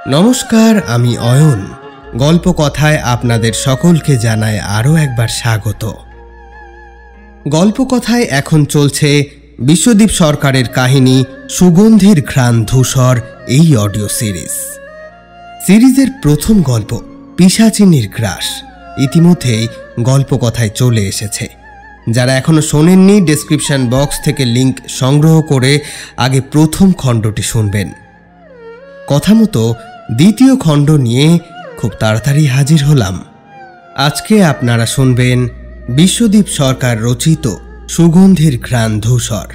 নমস্কার, আমি অয়ন। গল্প কথায় আপনাদের সকলকে জানাই আরও একবার স্বাগত। গল্প কথায় এখন চলছে বিশ্বদীপ সরকারের কাহিনী সুগন্ধির ঘ্রাণ ধূসর এই অডিও সিরিজের প্রথম গল্প পিশাচিনীর গ্রাস ইতিমধ্যেই গল্প কথায় চলে এসেছে। যারা এখনো শোনেননি, ডেসক্রিপশন বক্স থেকে লিংক সংগ্রহ করে আগে প্রথম খণ্ডটি শুনবেন। কথা মতো দ্বিতীয় খণ্ড নিয়ে খুব তাড়াতাড়ি হাজির হলাম। আজকে আপনারা শুনবেন বিশ্বদীপ সরকার রচিত সুগন্ধির ঘ্রাণ ধূসর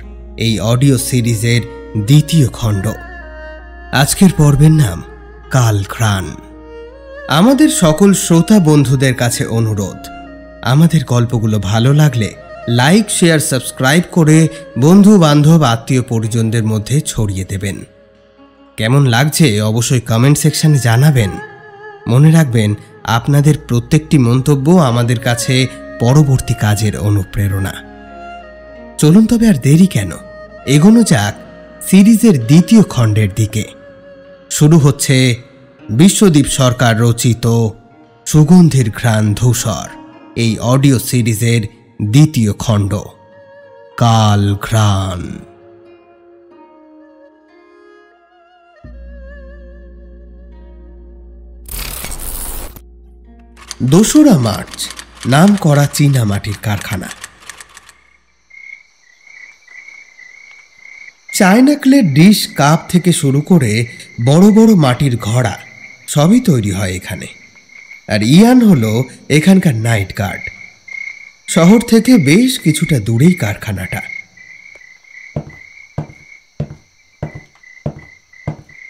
এই অডিও সিরিজের দ্বিতীয় খণ্ড। আজকের পর্বের নাম কাল ঘ্রাণ। আমাদের সকল শ্রোতা বন্ধুদের কাছে অনুরোধ, আমাদের গল্পগুলো ভালো লাগলে লাইক, শেয়ার, সাবস্ক্রাইব করে বন্ধু বান্ধব, আত্মীয় পরিজনদের মধ্যে ছড়িয়ে দেবেন। কেমন লাগছে অবশ্যই কমেন্ট সেকশনে জানাবেন। মনে রাখবেন, আপনাদের প্রত্যেকটি মন্তব্য আমাদের কাছে পরবর্তী কাজের অনুপ্রেরণা। চলুন তবে আর দেরি কেন, এগোনো যাক সিরিজের দ্বিতীয় খণ্ডের দিকে। শুরু হচ্ছে বিশ্বদীপ সরকার রচিত সুগন্ধির ঘ্রাণ ধূসর এই অডিও সিরিজের দ্বিতীয় খণ্ড কাল ঘ্রাণ। 2রা মার্চ, নাম করা চীনা মাটির কারখানা। চায়না ক্লের ডিশ, কাপ থেকে শুরু করে বড় বড় মাটির ঘড়া সবই তৈরি হয় এখানে। আর ইয়ান হলো এখানকার নাইট গার্ড। শহর থেকে বেশ কিছুটা দূরেই কারখানাটা।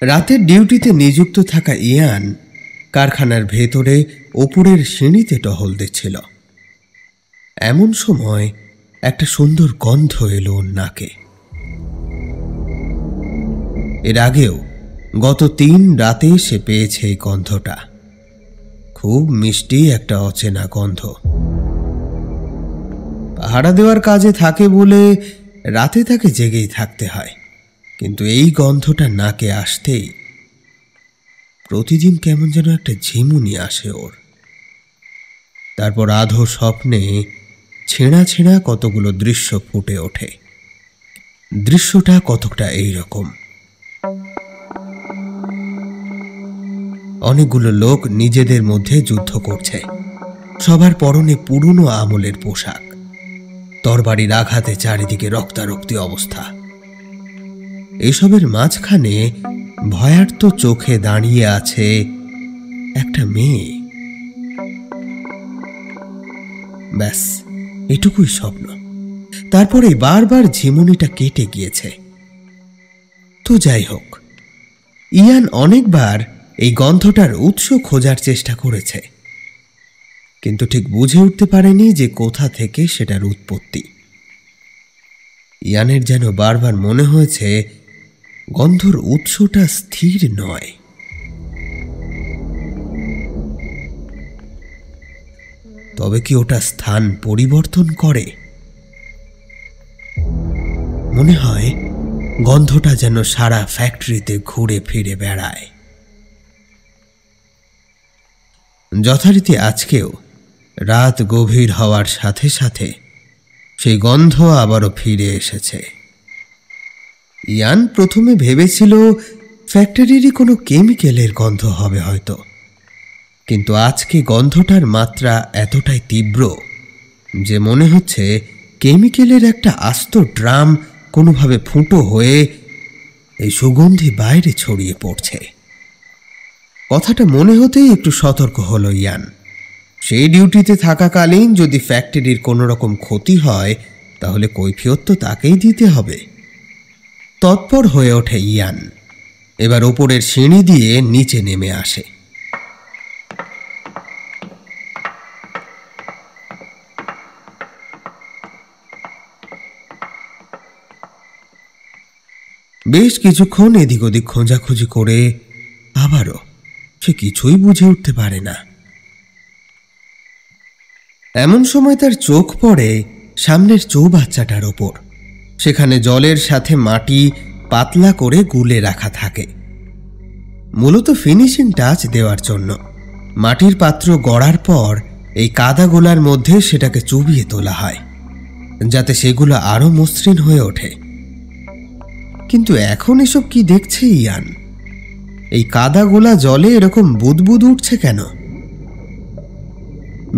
রাতের ডিউটিতে নিযুক্ত থাকা ইয়ান কারখানার ভেতরে ওপরের সিঁড়িতে টহল দিচ্ছিল। এমন সময় একটা সুন্দর গন্ধ এলো ওর নাকে। এর আগেও গত 3 রাতে সে পেয়েছে এই গন্ধটা। খুব মিষ্টি একটা অচেনা গন্ধ। পাহারা দেওয়ার কাজে থাকে বলে রাতে তাকে জেগেই থাকতে হয়, কিন্তু এই গন্ধটা নাকে আসতেই প্রতিদিন কেমন যেন একটা ঝিমুনি আসে ওর। তারপর আধো স্বপ্নে ছেঁড়া ছেঁড়া কতগুলো দৃশ্য ফুটে ওঠে। দৃশ্যটা কতকটা এইরকম: অনেকগুলো লোক নিজেদের মধ্যে যুদ্ধ করছে। সবার পরনে পুরনো আমলের পোশাক। তরবারির আঘাতে চারিদিকে রক্তারক্তি অবস্থা। এসবের মাঝখানে ভয়ার্ত চোখে দাঁড়িয়ে আছে একটা মেয়ে। ব্যাস, এটুকুই স্বপ্ন। তারপরে বারবার ঝিমুনিটা কেটে গিয়েছে। তো যাই হোক, ইয়ান অনেকবার এই গন্ধটার উৎস খোঁজার চেষ্টা করেছে, কিন্তু ঠিক বুঝে উঠতে পারেনি যে কোথা থেকে সেটার উৎপত্তি। ইয়ানের যেন বারবার মনে হয়েছে গন্ধর উৎসটা স্থির নয়। তবে কি ওটা স্থান পরিবর্তন করে? মনে হয় গন্ধটা যেন সারা ফ্যাক্টরিতে ঘুরে ফিরে বেড়ায়। যথারীতি আজকেও রাত গভীর হওয়ার সাথে সাথে সেই গন্ধ আবারও ফিরে এসেছে। ইয়ান প্রথমে ভেবেছিল ফ্যাক্টরিরই কোনো কেমিক্যালের গন্ধ হবে হয়তো, কিন্তু আজকে গন্ধটার মাত্রা এতটাই তীব্র যে মনে হচ্ছে কেমিক্যালের একটা আস্ত ড্রাম কোনোভাবে ফুটো হয়ে এই সুগন্ধি বাইরে ছড়িয়ে পড়ছে। কথাটা মনে হতেই একটু সতর্ক হলো ইয়ান। সেই ডিউটিতে থাকাকালীন যদি ফ্যাক্টরির কোনো রকম ক্ষতি হয় তাহলে কৈফিয়ত তো তাকেই দিতে হবে। তৎপর হয়ে ওঠে ইয়ান। এবার ওপরের সিঁড়ি দিয়ে নিচে নেমে আসে। বেশ কিছুক্ষণ এদিক ওদিক খোঁজাখুঁজি করে আবারও সে কিছুই বুঝে উঠতে পারে না। এমন সময় তার চোখ পড়ে সামনের চৌবাচ্চাটার ওপর। সেখানে জলের সাথে মাটি পাতলা করে গুলে রাখা থাকে। মূলত ফিনিশিং টাচ দেওয়ার জন্য। মাটির পাত্র গড়ার পর এই কাদাগোলার মধ্যে সেটাকে চুবিয়ে তোলা হয়, যাতে সেগুলো আরো মসৃণ হয়ে ওঠে। কিন্তু এখন এসব কি দেখছে ইয়ান? এই কাদাগোলা জলে এরকম বুদবুদ উঠছে কেন?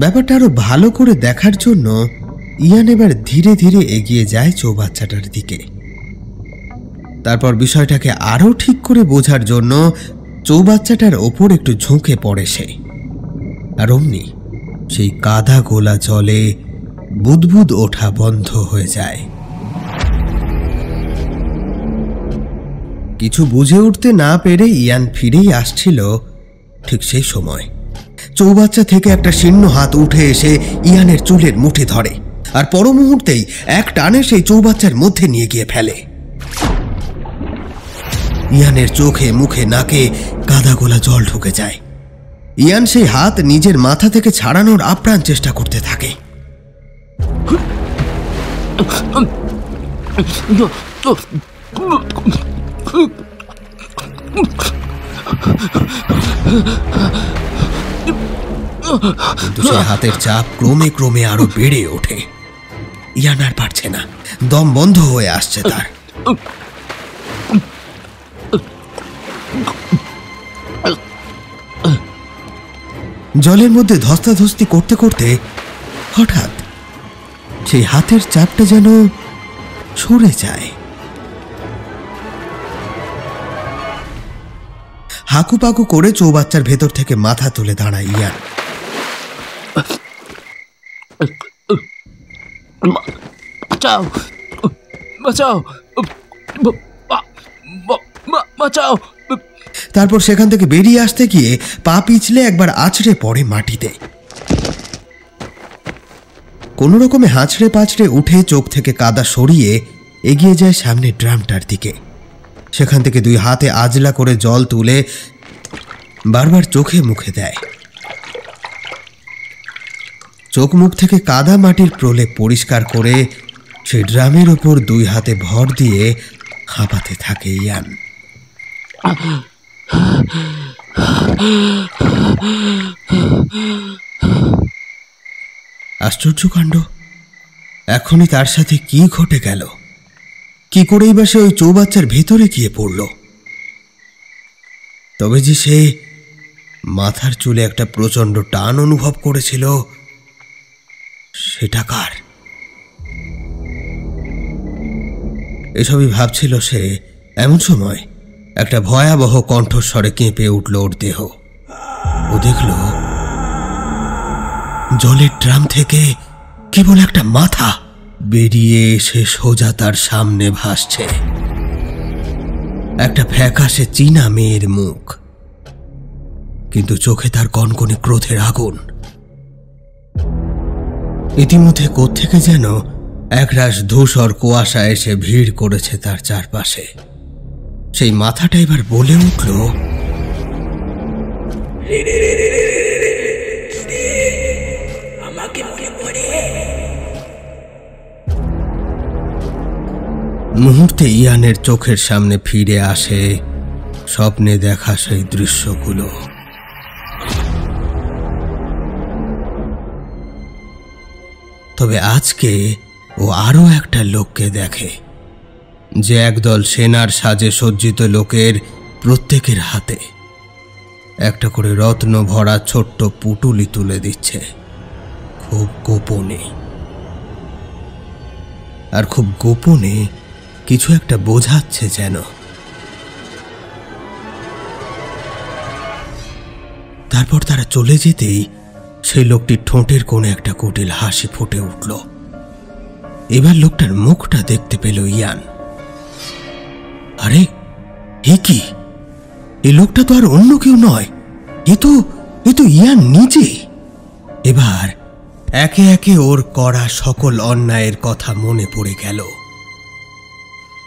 ব্যাপারটা আরো ভালো করে দেখার জন্য ইয়ান এবার ধীরে ধীরে এগিয়ে যায় চৌবাচ্চাটার দিকে। তারপর বিষয়টাকে আরো ঠিক করে বোঝার জন্য চৌবাচ্চাটার ওপর একটু ঝুঁকে পড়ে সে, আর অমনি সেই কাদা গোলা জলে বুদবুদ ওঠা বন্ধ হয়ে যায়। কিছু বুঝে উঠতে না পেরে ইয়ান ফিরেই আসছিল। ঠিক সেই সময় চৌবাচ্চা থেকে একটা শীর্ণ হাত উঠে এসে ইয়ানের চুলের মুঠি ধরে, আর পর মুহূর্তেই এক টানে সেই চৌবাচ্চার মধ্যে নিয়ে গিয়ে ফেলে। ইয়ানের চোখে মুখে নাকে কাদাগোলা জল ঢুকে যায়। ইয়ান সেই হাত নিজের মাথা থেকে ছাড়ানোর আপ্রাণ চেষ্টা করতে থাকে। কিন্তু সেই হাতের চাপ ক্রমে ক্রমে আরো বেড়ে ওঠে। ইয়ান আর পারছে না, দম বন্ধ হয়ে আসছে তার। জলের মধ্যে ধস্তাধস্তি করতে করতে হঠাৎ সেই হাতের চাপটা যেন সরে যায়। হাকুপাকু করে চৌবাচ্চার ভেতর থেকে মাথা তুলে দাঁড়ায় ইয়ান। বাঁচাও, বাঁচাও, বাঁচাও। তারপর সেখান থেকে বেরিয়ে আসতে গিয়ে পা পিছলে একবার আছড়ে পড়ে মাটিতে। কোনো রকমে হাঁচড়ে পাছড়ে উঠে চোখ থেকে কাদা সরিয়ে এগিয়ে যায় সামনের ড্রামটার দিকে। সেখান থেকে দুই হাতে আজলা করে জল তুলে বারবার চোখে মুখে দেয়। চোখ মুখ থেকে কাদা মাটির প্রলেপ পরিষ্কার করে সেই ড্রামের ওপর দুই হাতে ভর দিয়ে হাঁপাতে থাকে ইয়ান। আশ্চর্য কাণ্ড! এখনই তার সাথে কি ঘটে গেল? কি করেই বা সে ওই চৌবাচ্চার ভেতরে গিয়ে পড়ল? তবে যে সে মাথার চুলে একটা প্রচন্ড টান অনুভব করেছিল, সেটা কার? এসবই ভাবছিল সে, এমন সময় একটা ভয়াবহ কণ্ঠস্বরে কেঁপে উঠল ওর দেহ। ও দেখল জলের ড্রাম থেকে কেবল একটা মাথা বেরিয়ে এসে সোজা তার সামনে ভাসছে। একটা ফ্যাকাশে চীনা মেয়ের মুখ, কিন্তু চোখে তার কনকনে ক্রোধের আগুন। ইতিমধ্যে কোত্থেকে যেন একরাশ ধূসর কুয়াশা এসে ভিড় করেছে তার চারপাশে। সেই মাথাটা এবার বলে উঠল, মুহূর্তে ইয়ানের চোখের সামনে ফিরে আসে স্বপ্নে দেখা সেই দৃশ্যগুলো। তবে আজকে ও আরো একটা লোককে দেখে, যে একদল সেনার সাজে সজ্জিত লোকের প্রত্যেকের হাতে একটা করে রত্ন ভরা ছোট্ট পুটুলি তুলে দিচ্ছে, খুব গোপনে। আর খুব গোপনে কিছু একটা বোঝাচ্ছে যেন। তারপর তারা চলে যেতেই সেই লোকটির ঠোঁটের কোণে একটা কুটিল হাসি ফুটে উঠল। এবার লোকটার মুখটা দেখতে পেল ইয়ান। আরে এ কি? এই লোকটা তো আর অন্য কেউ নয়, এ তো ইয়ান নিজে। এবার একে একে ওর করা সকল অন্যায়ের কথা মনে পড়ে গেল,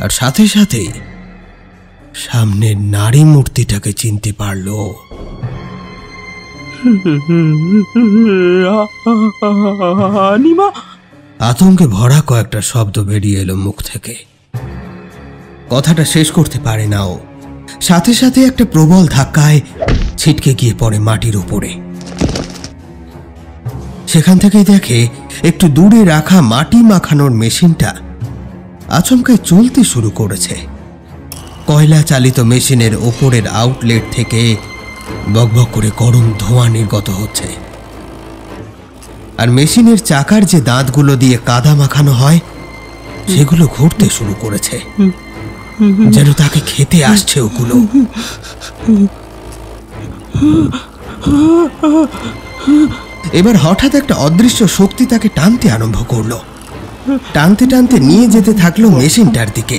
আর সাথে সাথেই সামনের নারী মূর্তিটাকে চিনতে পারল। আতঙ্কে ভরা কয়েকটা শব্দ বেরিয়ে এলো মুখ থেকে। কথাটা শেষ করতে পারে না ও। সাথে সাথে একটা প্রবল ধাক্কায় ছিটকে গিয়ে পড়ে মাটির উপরে। সেখান থেকেই দেখে একটু দূরে রাখা মাটি মাখানোর মেশিনটা আচমকায় চলতে শুরু করেছে। কয়লা চালিত মেশিনের ওপরের আউটলেট থেকে বকবক করে গরম ধোঁয়া নির্গত হচ্ছে, আর মেশিনের চাকার যে দাঁতগুলো দিয়ে কাদা মাখানো হয় সেগুলো ঘুরতে শুরু করেছে, যেন তাকে খেতে আসছে ওগুলো। এবার হঠাৎ একটা অদৃশ্য শক্তি তাকে টানতে আরম্ভ করলো। টানতে টানতে নিয়ে যেতে থাকলো মেশিনটার দিকে।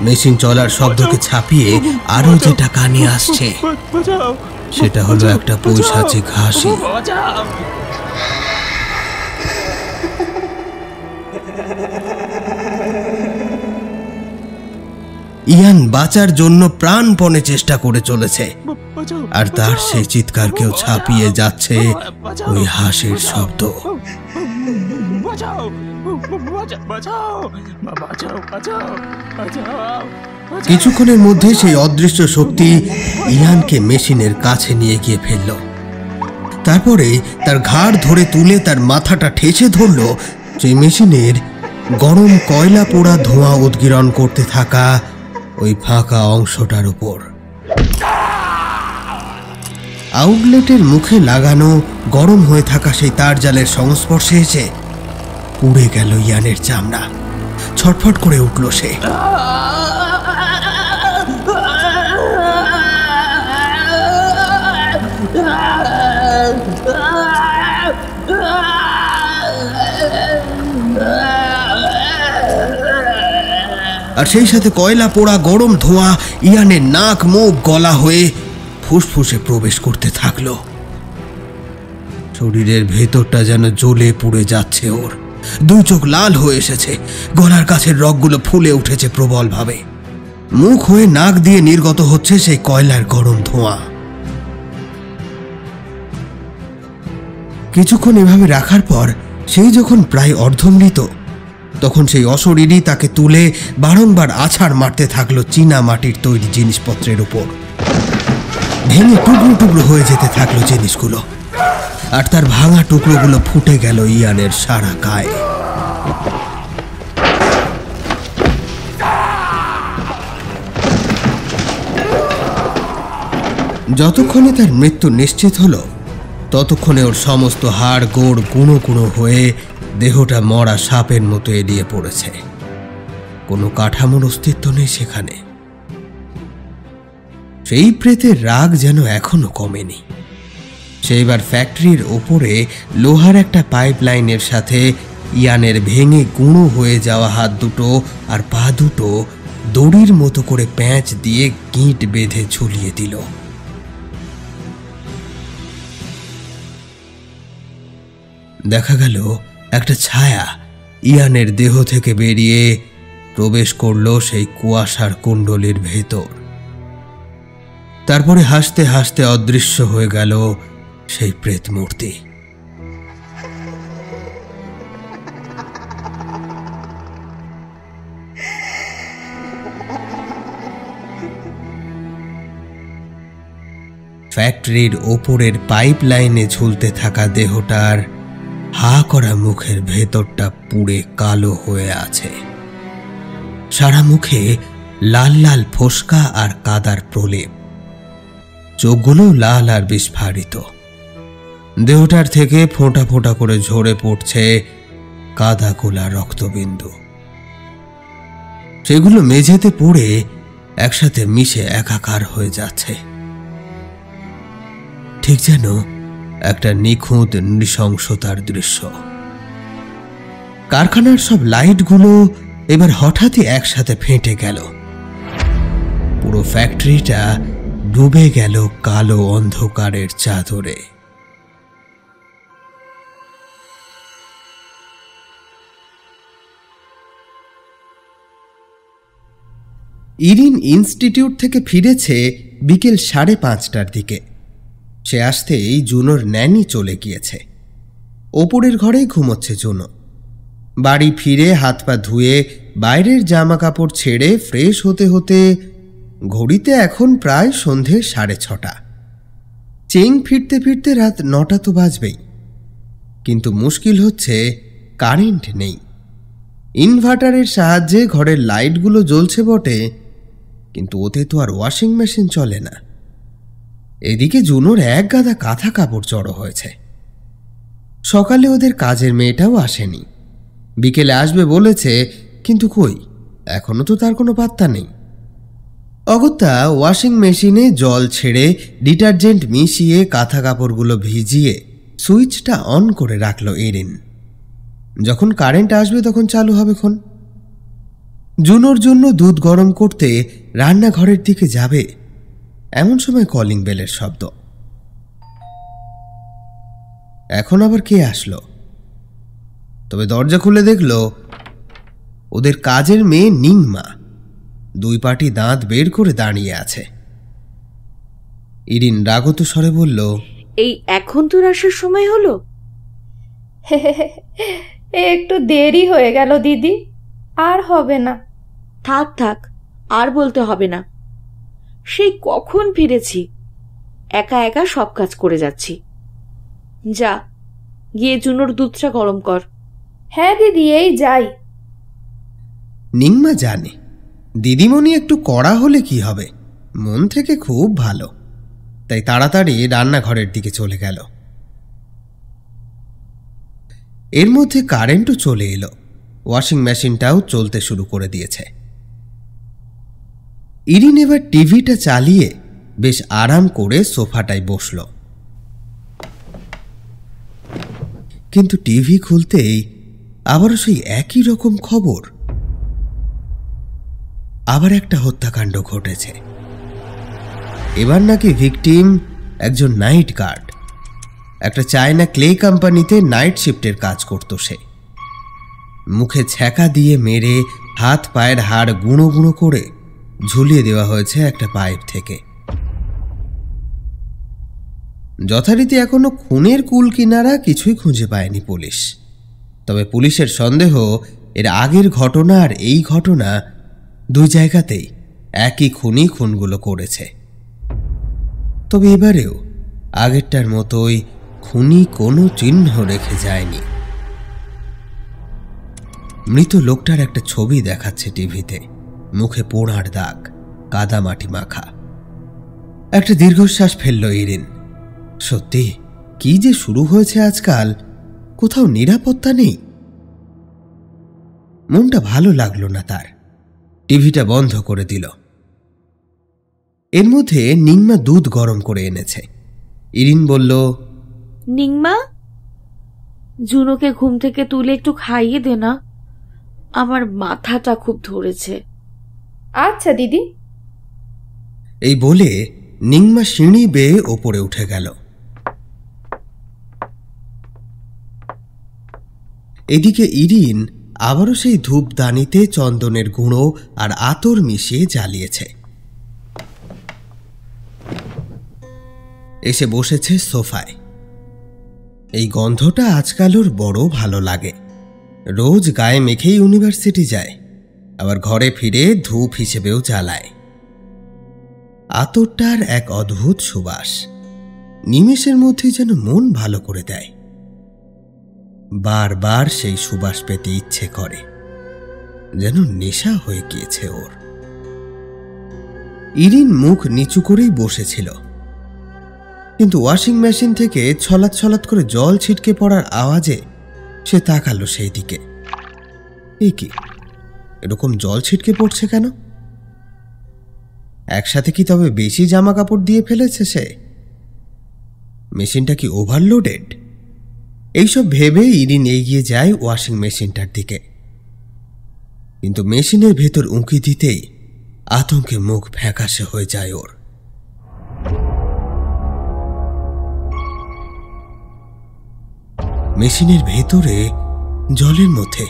মেশিন চলার শব্দকে ছাপিয়ে আরো যেটা কানে আসছে সেটা হলো একটা পৈশাচিক হাসি। ইয়ান বাঁচার জন্য প্রাণপণে চেষ্টা করে চলেছে, আর তার সেই চিৎকারকেও ছাপিয়ে যাচ্ছে ওই হাসির শব্দ। কিছুক্ষণের মধ্যে সেই অদৃশ্য শক্তি ইয়ানকে মেশিনের কাছে নিয়ে গিয়ে ফেলল। তারপরে তার ঘাড় ধরে তুলে তার মাথাটা ঠেসে ধরল সেই মেশিনের গরম কয়লা পোড়া ধোঁয়া উদ্গীরণ করতে থাকা ওই ফাঁকা অংশটার উপর। আউটলেটের মুখে লাগানো গরম হয়ে থাকা সেই তার জালের সংস্পর্শে এসে পুড়ে গেল ইয়ানের চামড়া। ছটফট করে উঠল সে। আর সেই সাথে কয়লা পোড়া গরম ধোঁয়া ইয়ানের নাক মুখ গলা হয়ে ফুসফুসে প্রবেশ করতে থাকলো। শরীরের ভেতরটা যেন জ্বলে পুড়ে যাচ্ছে ওর। দুই চোখ লাল হয়ে এসেছে, গলার কাছের রগগুলো ফুলে উঠেছে প্রবলভাবে। মুখ হয়ে নাক দিয়ে নির্গত হচ্ছে সেই কয়লার গরম ধোঁয়া। কিছুক্ষণ এভাবে রাখার পর সেই যখন প্রায় অর্ধমৃত, তখন সেই অশরীরই তাকে তুলে বারংবার আছাড় মারতে থাকলো চীনা মাটির তৈরি জিনিসপত্রের উপর। ভেঙে টুকরো টুকরো হয়ে যেতে থাকলো জিনিসগুলো, আর তার ভাঙা টুকরোগুলো ফুটে গেল ইয়ানের সারা গায়ে। যতক্ষণে তার মৃত্যু নিশ্চিত হলো, ততক্ষণে ওর সমস্ত হাড় গোড় গুঁড়ো গুঁড়ো হয়ে দেহটা মরা সাপের মতো এড়িয়ে পড়েছে। কোনো কাঠামোর অস্তিত্ব নেই সেখানে। সেই প্রেতের রাগ যেন এখনো কমেনি। সেইবার ফ্যাক্টরির ওপরে লোহার একটা পাইপ লাইনের সাথে ইয়ানের ভেঙে গুঁড়ো হয়ে যাওয়া হাত দুটো আর পা দুটো দড়ির মতো করে প্যাঁচ দিয়ে গিঁট বেঁধে ঝুলিয়ে দিল। দেখা গেল একটা ছায়া ইয়ানের দেহ থেকে বেরিয়ে প্রবেশ করলো সেই কুয়াশার কুণ্ডলীর ভেতর। তারপরে হাসতে হাসতে অদৃশ্য হয়ে গেল সেই প্রেত মূর্তি। ফ্যাক্টরির ওপরের পাইপ লাইনে ঝুলতে থাকা দেহটার হা করা মুখের ভেতরটা পুড়ে কালো হয়ে আছে। সারা মুখে লাল লাল ফোস্কা আর কাদার প্রলেপ, চোখগুলো লাল আর বিস্ফারিত। দেহটার থেকে ফোঁটা ফোঁটা করে ঝরে পড়ছে কাদা গোলা রক্তবিন্দু। সেগুলো মেঝেতে পড়ে একসাথে মিশে একাকার হয়ে যাচ্ছে, ঠিক যেন একটা নিখুঁত নৃশংসতার দৃশ্য। কারখানার সব লাইটগুলো এবার হঠাৎই একসাথে ফেটে গেল। পুরো ফ্যাক্টরিটা ডুবে গেল কালো অন্ধকারের চাদরে। ইরিন ইনস্টিটিউট থেকে ফিরেছে বিকেল 5:30টার দিকে। সে আসতেই জুনোর ন্যানি চলে গিয়েছে। ওপরের ঘরেই ঘুমোচ্ছে জুনো। বাড়ি ফিরে হাত পা ধুয়ে বাইরের জামা কাপড় ছেড়ে ফ্রেশ হতে হতে ঘড়িতে এখন প্রায় সন্ধে 6:30। চেইন ফিরতে ফিরতে রাত 9টা তো বাজবেই। কিন্তু মুশকিল হচ্ছে কারেন্ট নেই। ইনভার্টারের সাহায্যে ঘরের লাইটগুলো জ্বলছে বটে, কিন্তু ওতে তো আর ওয়াশিং মেশিন চলে না। এদিকে জুনোর এক গাদা কাঁথা কাপড় জড়ো হয়েছে। সকালে ওদের কাজের মেয়েটাও আসেনি। বিকেলে আসবে বলেছে, কিন্তু কই, এখনো তো তার কোনো পাত্তা নেই। অগত্যা ওয়াশিং মেশিনে জল ছেড়ে ডিটারজেন্ট মিশিয়ে কাঁথা কাপড়গুলো ভিজিয়ে সুইচটা অন করে রাখল ইরিন। যখন কারেন্ট আসবে তখন চালু হবে খন। জুনোর জন্য দুধ গরম করতে রান্নাঘরের দিকে যাবে, এমন সময় কলিং বেলের শব্দ। এখন আবার কে আসলো? তবে দরজা খুলে দেখল ওদের কাজের মেয়ে নিংমা 2 পাটি দাঁত বের করে দাঁড়িয়ে আছে। ইরিন রাগত স্বরে বলল, এই এখন তোর আসার সময় হলো? একটু দেরি হয়ে গেল দিদি, আর হবে না। থাক থাক, আর বলতে হবে না। সেই কখন ফিরেছি, একা একা সব কাজ করে যাচ্ছি। যা, গিয়ে জুনোর দুধটা গরম কর। হ্যাঁ দিদি, এই যাই। নিংমা জানে দিদিমণি একটু কড়া হলে কি হবে, মন থেকে খুব ভালো, তাই তাড়াতাড়ি রান্নাঘরের দিকে চলে গেল। এর মধ্যে কারেন্টও চলে এলো, ওয়াশিং মেশিনটাও চলতে শুরু করে দিয়েছে। ইরিন এবার টিভিটা চালিয়ে বেশ আরাম করে সোফাটায় বসল। কিন্তু টিভি খুলতেই আবারও সেই একই রকম খবর। আবার একটা হত্যাকাণ্ড ঘটেছে। এবার নাকি ভিকটিম একজন নাইট গার্ড। একটা চায়না ক্লে কোম্পানিতে নাইট শিফটের কাজ করত সে। মুখে ছ্যাঁকা দিয়ে মেরে হাত পায়ের হাড় গুঁড়ো গুঁড়ো করে ঝুলিয়ে দেওয়া হয়েছে একটা পাইপ থেকে। যথারীতি এখনো খুনের কুল কিনারা কিছুই খুঁজে পায়নি পুলিশ। তবে পুলিশের সন্দেহ এর আগের ঘটনা আর এই ঘটনা 2 জায়গাতেই একই খুনি খুনগুলো করেছে। তবে এবারেও আগেরটার মতোই খুনি কোনো চিহ্ন রেখে যায়নি। মৃত লোকটার একটা ছবি দেখাচ্ছে টিভিতে, মুখে পোড়ার দাগ, কাদামাটি মাখা। একটা দীর্ঘশ্বাস ফেলল ইরিন। সত্যি কি যে শুরু হয়েছে আজকাল, কোথাও নিরাপত্তা নেই। মনটা ভালো লাগলো না তার, টিভিটা বন্ধ করে দিল। এর মধ্যে নিংমা দুধ গরম করে এনেছে। ইরিন বলল, নিংমা, জুনোকে ঘুম থেকে তুলে একটু খাইয়ে দে না, আমার মাথাটা খুব ধরেছে। আচ্ছা দিদি। এই বলে নিংমা সিঁড়ি বেয়ে ওপরে উঠে গেল। এদিকে ইরিন আবারও সেই ধূপদানিতে চন্দনের গুঁড়ো আর আতর মিশিয়ে জ্বালিয়েছে। এসে বসেছে সোফায়। এই গন্ধটা আজকাল ওর বড় ভালো লাগে। রোজ গায়ে মেখে ইউনিভার্সিটি যায়, আবার ঘরে ফিরে ধূপ হিসেবেও জ্বালায়। আতরটার এক অদ্ভুত সুবাস, নিমেষের মধ্যে যেন মন ভালো করে দেয়। বারবার সেই সুবাস পেতে ইচ্ছে করে, যেন নেশা হয়ে গিয়েছে ওর। ইরিন মুখ নিচু করেই বসেছিল, কিন্তু ওয়াশিং মেশিন থেকে ছলাৎ ছলাৎ করে জল ছিটকে পড়ার আওয়াজে সে তাকালো সেই দিকে। এ কি, এরকম জল ছিটকে পড়ছে কেন? একসাথে কি তবে বেশি জামা কাপড় দিয়ে ফেলেছে সে? মেশিনটা কি ওভারলোডেড? এইসব ভেবে ইরিন এগিয়ে যায় ওয়াশিং মেশিনটার দিকে। কিন্তু মেশিনের ভেতর উঁকি দিতেই আতঙ্কে মুখ ফ্যাকাশে হয়ে যায় ওর। মেশিনের ভেতরে জলের মধ্যে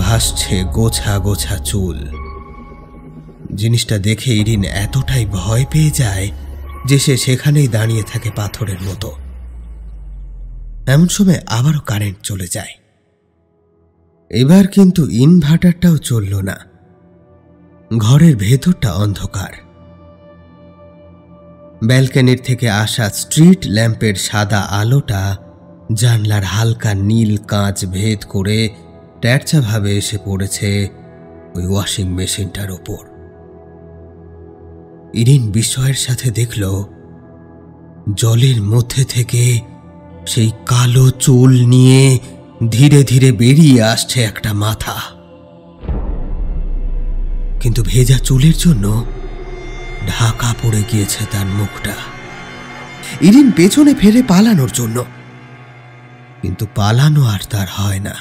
ভাসছে গোছা গোছা চুল। জিনিসটা দেখে ইরিন এতটাই ভয় পেয়ে যায় যে সে সেখানেই দাঁড়িয়ে থাকে পাথরের মতো। এমন সময় আবারও কারেন্ট চলে যায়। এবার কিন্তু ইনভার্টারটাও চলল না। ঘরের ভেতরটা অন্ধকার। ব্যালকনির থেকে আসা স্ট্রিট ল্যাম্পের সাদা আলোটা জানলার হালকা নীল কাঁচ ভেদ করে ট্যারচাভাবে এসে পড়েছে ওই ওয়াশিং মেশিনটার ওপর। ইরিন বিস্ময়ের সাথে দেখল জলের মধ্যে থেকে সেই কালো চুল নিয়ে ধীরে ধীরে বেরিয়ে আসছে একটা মাথা, কিন্তু ভেজা চুলের জন্য ঢাকা পড়ে গিয়েছে তার মুখটা। ইরিন পেছনে ফেরে পালানোর জন্য, কিন্তু পালানো আর তার হয় না।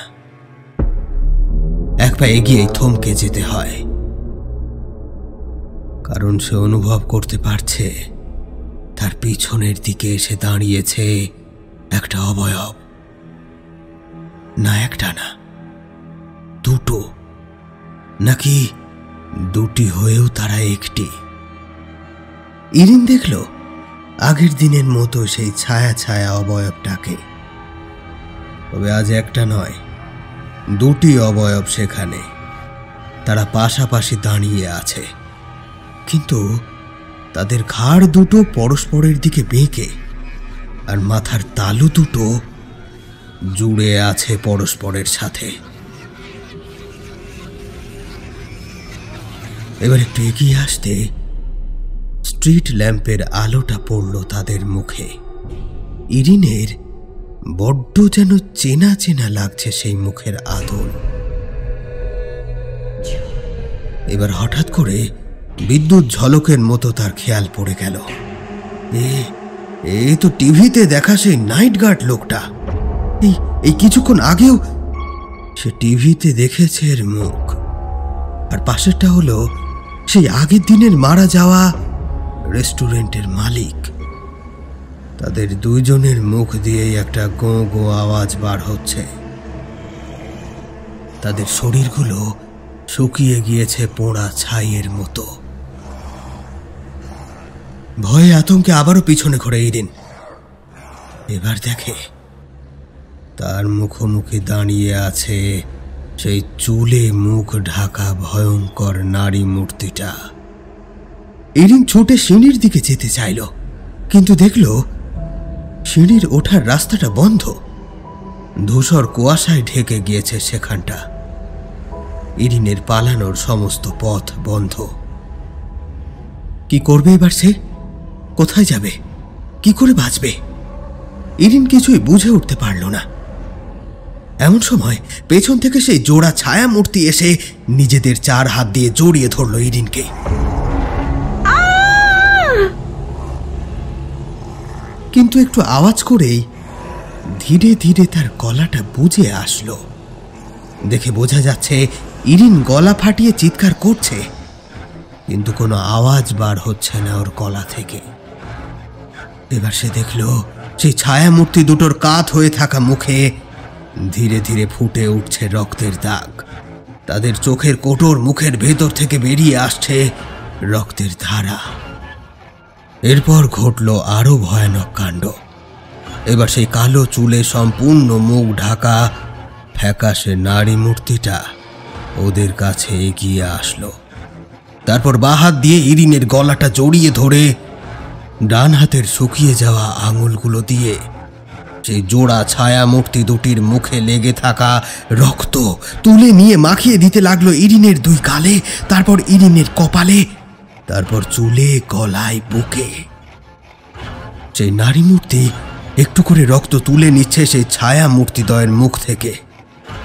এক পা এগিয়ে থমকে যেতে হয়, কারণ সে অনুভব করতে পারছে তার পিছনের দিকে এসে দাঁড়িয়েছে একটা অবয়ব। না একটা না, দুটো, নাকি দুটি হয়েও তারা একটি। ইরিন দেখল আগের দিনের মতো সেই ছায়া ছায়া অবয়বটাকে, তবে আজ একটা নয়, দুটি অবয়ব সেখানে। তারা পাশাপাশি দাঁড়িয়ে আছে, কিন্তু তাদের ঘাড় দুটো পরস্পরের দিকে বেঁকে, আর মাথার তালু দুটো জুড়ে আছে পরস্পরের সাথে। এবার একটু এগিয়ে আসতে স্ট্রিট ল্যাম্পের আলোটা পড়ল তাদের মুখে। ইরিনের বড্ড যেন চেনা চেনা লাগছে সেই মুখের আদল। এবার হঠাৎ করে বিদ্যুৎ ঝলকের মতো তার খেয়াল পড়ে গেল, এ তো টিভিতে দেখা সেই নাইট গার্ড লোকটা। এই কিছুক্ষণ আগেও সে টিভিতে দেখেছে এর মুখ, আর পাশেরটা হলো সেই আগের দিনের মারা যাওয়া রেস্টুরেন্টের মালিক। তাদের দুইজনের মুখ দিয়েই একটা গো গো আওয়াজ বার হচ্ছে। তাদের শরীরগুলো শুকিয়ে গিয়েছে পোড়া ছাইয়ের মতো। ভয়ে আতঙ্কে আবারও পিছনে ঘুরে ইরিন। এবার দেখে তার মুখোমুখি দাঁড়িয়ে আছে সেই চুলে মুখ ঢাকা ভয়ঙ্কর নারী মূর্তিটা। ইরিন ছুটে সিঁড়ির দিকে যেতে চাইল, কিন্তু দেখল সিঁড়ির ওঠার রাস্তাটা বন্ধ। ধূসর কুয়াশায় ঢেকে গিয়েছে সেখানটা। ইরিনের পালানোর সমস্ত পথ বন্ধ। কি করবে এবার সে? কোথায় যাবে? কি করে বাঁচবে? ইরিন কিছুই বুঝে উঠতে পারল না। এমন সময় পেছন থেকে সেই জোড়া ছায়া মূর্তি এসে নিজেদের চার হাত দিয়ে জড়িয়ে ধরল ইরিনকে। কিন্তু একটু আওয়াজ করেই ধীরে ধীরে তার গলাটা বুজে আসলো। দেখে বোঝা যাচ্ছে ইরিন গলা ফাটিয়ে চিৎকার করছে, কিন্তু কোনো আওয়াজ বার হচ্ছে না ওর গলা থেকে। এবার সে দেখল সেই ছায়া মূর্তি দুটোর কাত হয়ে থাকা মুখে ধীরে ধীরে ফুটে উঠছে রক্তের দাগ। তাদের চোখের কোটর মুখের ভেতর থেকে বেরিয়ে আসছে রক্তের ধারা। এরপর ঘটল আরো ভয়ানক কাণ্ড। এবার সেই কালো চুলে সম্পূর্ণ মুখ ঢাকা ফ্যাকাশে নারী মূর্তিটা ওদের কাছে এগিয়ে আসলো। তারপর বাঁ হাত দিয়ে ইরিনের গলাটা জড়িয়ে ধরে ডান হাতের শুকিয়ে যাওয়া আঙুলগুলো দিয়ে সেই জোড়া ছায়া মূর্তি দুটির মুখে লেগে থাকা রক্ত তুলে নিয়ে মাখিয়ে দিতে লাগলো ইরিনের দুই গালে, তারপর ইরিনের কপালে, তারপর চুলে, গলায়, বুকে। সেই নারী মূর্তি একটু করে রক্ত তুলে নিচ্ছে সেই ছায়া মূর্তিদ্বয়ের মুখ থেকে,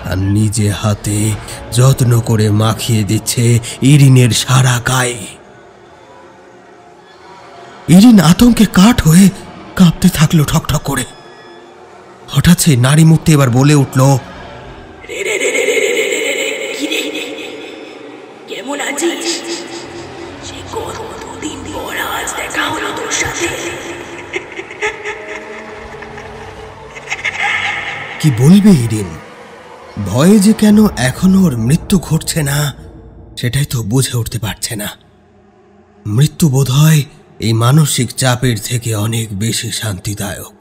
আর নিজে হাতে যত্ন করে মাখিয়ে দিচ্ছে ইরিনের সারা গায়ে। ইরিন আতঙ্কে কাঠ হয়ে কাঁপতে থাকলো ঠকঠক করে। হঠাৎ সেই নারী মূর্তি এবার বলে উঠল, কেমন আছিস? সে কতদিন পর আজ দেখা হলো তোর সাথে। কি বলবে ইরিন? ভয়ে যে কেন এখনো ওর মৃত্যু ঘটছে না সেটাই তো বুঝে উঠতে পারছে না। মৃত্যু বোধহয় এই মানসিক চাপের থেকে অনেক বেশি শান্তিদায়ক।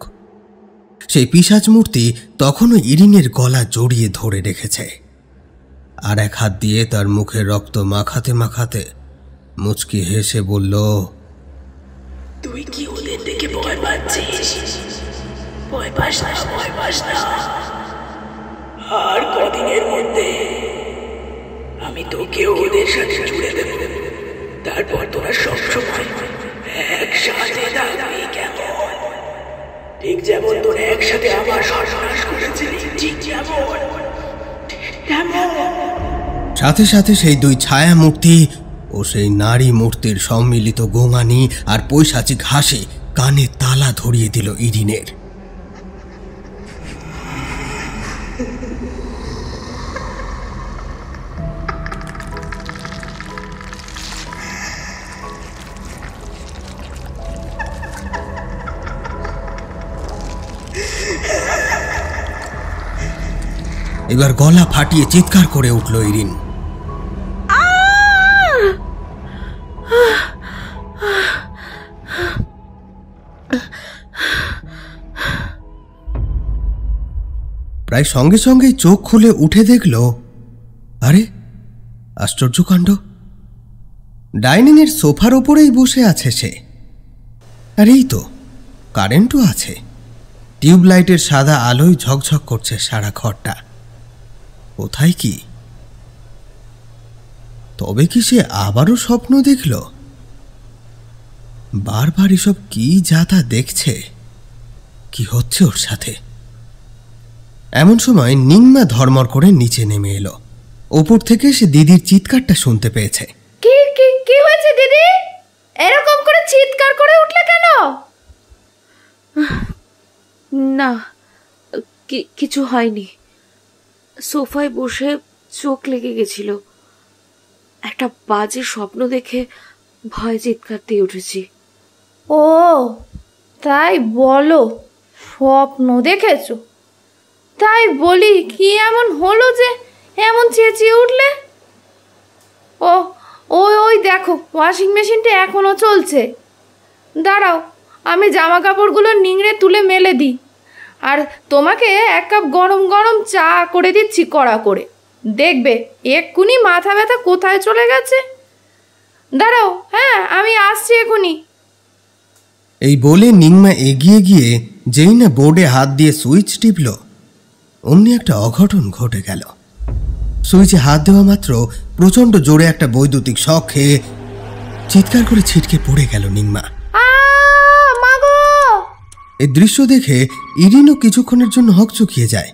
সেই পিশাচ মূর্তি তখনও ইরিনের গলা জড়িয়ে ধরে রেখেছে, আর এক হাত দিয়ে তার মুখে রক্ত মাখাতে মাখাতে মুচকি হেসে বলল, তুই কি ওদের দেখে ভয় পাচ্ছিস? ভয় পাস না, ভয় পাস না। আর কদিনের মধ্যে আমি তোকে ওদের সাথে জুড়ে দেব। তারপর তোরা সবসময় একসাথে থাকবি, কেমন? ঠিক যেমন তোরা একসাথে আমার সর্বনাশ করেছিলি, ঠিক যেমন। সাথে সাথে সেই দুই ছায়া মূর্তি ও সেই নারী মূর্তির সম্মিলিত গোঙানি আর পৈশাচিক হাসি কানে তালা ধরিয়ে দিল ইরিনের। এবার গলা ফাটিয়ে চিৎকার করে উঠল ইরিন। প্রায় সঙ্গে সঙ্গেই চোখ খুলে উঠে দেখল, আরে আশ্চর্য কাণ্ড, ডাইনিং এর সোফার ওপরেই বসে আছে সে। আর এই তো কারেন্টও আছে, টিউবলাইটের সাদা আলোয় ঝকঝক করছে সারা ঘরটা। কোথায় কি? তবে কি সে আবারও স্বপ্ন দেখল? বারবার এসব কি যা তা দেখছে, কি হচ্ছে ওর সাথে? এমন সময় নিংমা ধর্মর করে নিচে নেমে এলো। ওপর থেকে সে দিদির চিৎকারটা শুনতে পেয়েছে। কি কি কি হয়েছে দিদি? এরকম করে চিৎকার করে উঠলে কেন? না, কিছু হয়নি। সোফায় বসে চোখ লেগে গেছিল। একটা বাজে স্বপ্ন দেখে ভয় চিৎকার দিয়ে উঠেছি। ও তাই বলো, স্বপ্ন দেখেছো? তাই বলি কি এমন হলো যে এমন চেঁচিয়ে উঠলে? ও ওই ওই দেখো, ওয়াশিং মেশিনটা এখনো চলছে। দাঁড়াও, আমি জামা কাপড়গুলো নিংড়ে তুলে মেলে দিই, আর তোমাকে এক কাপ গরম গরম চা করে দিচ্ছি কড়া করে। দেখবে এক্ষুনি মাথা ব্যথা কোথায় চলে গেছে। দাঁড়াও, হ্যাঁ আমি আসছি এখুনি। এই বলে নিংমা এগিয়ে গিয়ে যেই না বোর্ডে হাত দিয়ে সুইচ টিপল, অমনি একটা অঘটন ঘটে গেল। সুইচে হাত দেওয়া মাত্র প্রচন্ড জোরে একটা বৈদ্যুতিক শক খেয়ে চিৎকার করে ছিটকে পড়ে গেল নিংমা। এই দৃশ্য দেখে ইরিনও কিছুক্ষণের জন্য হকচকিয়ে যায়।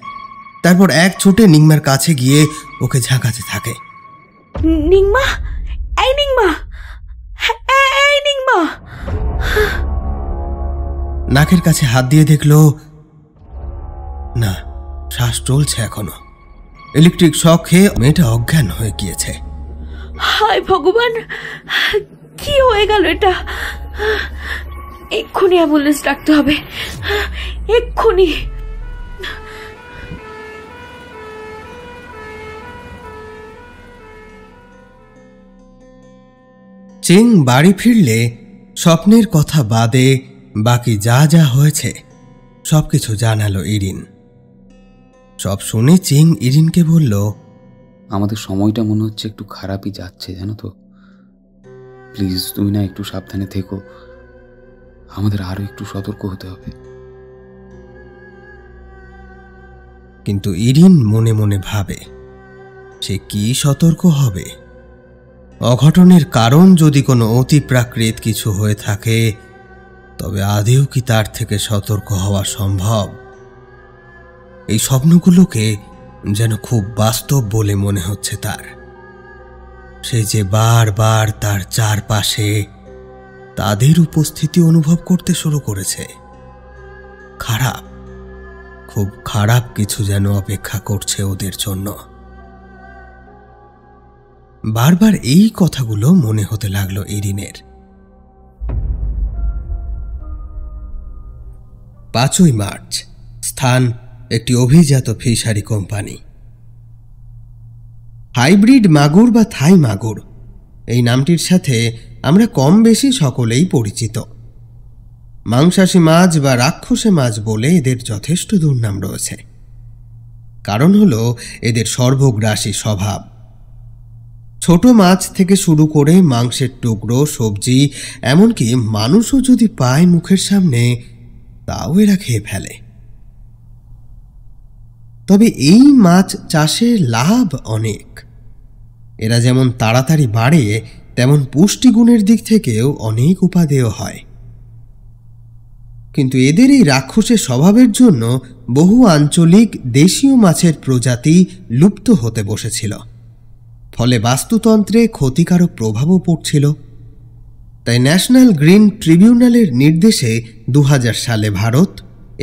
তারপর এক ছুটে নিংমার কাছে গিয়ে ওকে ঝাঁকাতে থাকে। নিংমা, এই নিংমা, এই নিংমা। নাকের কাছে হাত দিয়ে দেখলো না, শ্বাস চলছে এখনো। ইলেকট্রিক শক খেয়ে মেয়েটা অজ্ঞান হয়ে গিয়েছে। হায় ভগবান, কি হয়ে গেল এটা? এক্ষুনি অ্যাম্বুলেন্স ডাকতে হবে, এক্ষুনি। চেং বাড়ি ফিরলে স্বপ্নের কথা বাদে বাকি যা যা হয়েছে সবকিছু জানালো ইরিন। সব শুনে চেং ইরিনকে বলল, আমাদের সময়টা মনে হচ্ছে একটু খারাপই যাচ্ছে, জানো তো। প্লিজ তুমি না একটু সাবধানে থেকো, আমাদের আরো একটু সতর্ক হতে হবে। কিন্তু ইরিন মনে মনে ভাবে, সে কি সতর্ক হবে? অঘটনের কারণ যদি কোনো অতিপ্রাকৃত কিছু হয়ে থাকে, তবে আদেও কি তার থেকে সতর্ক হওয়া সম্ভব? এই স্বপ্নগুলোকে যেন খুব বাস্তব বলে মনে হচ্ছে তার। সে যে বারবার তার চারপাশে তাদের উপস্থিতি অনুভব করতে শুরু করেছে। খারাপ, খুব খারাপ কিছু যেন অপেক্ষা করছে ওদের জন্য। বারবার এই কথাগুলো মনে হতে লাগলো ইরিনের। 5ই মার্চ, স্থান একটি অভিজাত ফিশারি কোম্পানি। হাইব্রিড মাগুর বা থাই মাগুর, এই নামটির সাথে আমরা কম বেশি সকলেই পরিচিত। মাংসাশী মাছ বা রাক্ষসে মাছ বলে এদের যথেষ্ট দুর্নাম রয়েছে। কারণ হলো এদের সর্বগ্রাসী স্বভাব। ছোট মাছ থেকে শুরু করে মাংসের টুকরো, সবজি, এমনকি মানুষও যদি পায় মুখের সামনে, তাও এরা খেয়ে ফেলে। তবে এই মাছ চাষে লাভ অনেক। এরা যেমন তাড়াতাড়ি বাড়ে, তেমন পুষ্টিগুণের দিক থেকেও অনেক উপাদেয় হয়। কিন্তু এদের এই রাক্ষসের স্বভাবের জন্য বহু আঞ্চলিক দেশীয় মাছের প্রজাতি লুপ্ত হতে বসেছিল, ফলে বাস্তুতন্ত্রে ক্ষতিকারক প্রভাবও পড়ছিল। তাই ন্যাশনাল গ্রিন ট্রিবিউনালের নির্দেশে 2000 সালে ভারত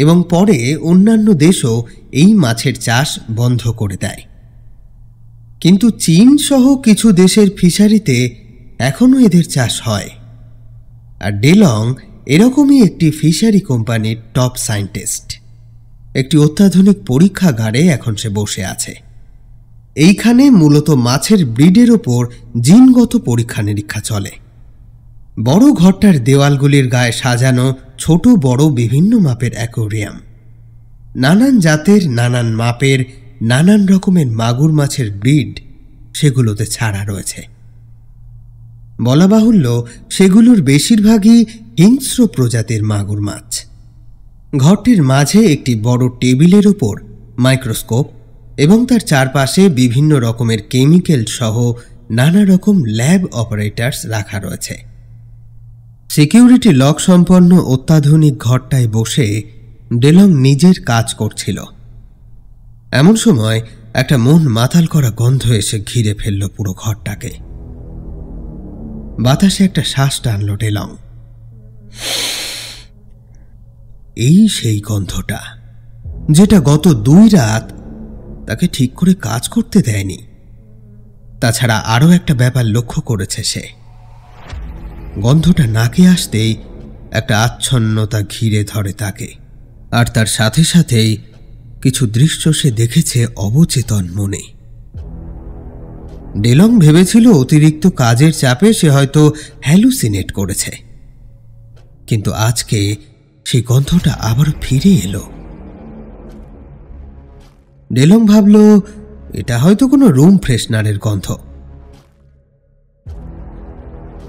এবং পরে অন্যান্য দেশও এই মাছের চাষ বন্ধ করে দেয়। কিন্তু চীন সহ কিছু দেশের ফিশারিতে এখনও এদের চাষ হয়। আর ডেলং এরকমই একটি ফিশারি কোম্পানির টপ সায়েন্টিস্ট। একটি অত্যাধুনিক পরীক্ষাগারে এখন সে বসে আছে। এইখানে মূলত মাছের ব্রিডের ওপর জিনগত পরীক্ষা নিরীক্ষা চলে। বড় ঘরটার দেওয়ালগুলির গায়ে সাজানো ছোট বড় বিভিন্ন মাপের অ্যাকোয়ারিয়াম। নানান জাতের, নানান মাপের, নানান রকমের মাগুর মাছের ব্রিড সেগুলোতে ছাড়া রয়েছে। বলা বাহুল্য, সেগুলোর বেশিরভাগই হিংস্র প্রজাতির মাগুর মাছ। ঘরটির মাঝে একটি বড় টেবিলের ওপর মাইক্রোস্কোপ এবং তার চারপাশে বিভিন্ন রকমের কেমিক্যাল সহ নানা রকম ল্যাব অপারেটরস রাখা রয়েছে। সিকিউরিটি লক সম্পন্ন অত্যাধুনিক ঘরটায় বসে ডেলং নিজের কাজ করছিল। এমন সময় একটা মন মাতাল করা গন্ধ এসে ঘিরে ফেলল পুরো ঘরটাকে। বাতাসে একটা শ্বাস টানল ডেলং। এই সেই গন্ধটা যেটা গত 2 রাত তাকে ঠিক করে কাজ করতে দেয়নি। তাছাড়া আরও একটা ব্যাপার লক্ষ্য করেছে সে। গন্ধটা নাকে আসতেই একটা আচ্ছন্নতা ঘিরে ধরে তাকে, আর তার সাথে সাথেই কিছু দৃশ্য সে দেখেছে অবচেতন মনে। ডেলং ভেবেছিল অতিরিক্ত কাজের চাপে সে হয়তো হ্যালুসিনেট করেছে, কিন্তু আজকে সেই গন্ধটা আবার ফিরে এলো। ডেলং ভাবল এটা হয়তো কোনো রুম ফ্রেশনারের গন্ধ।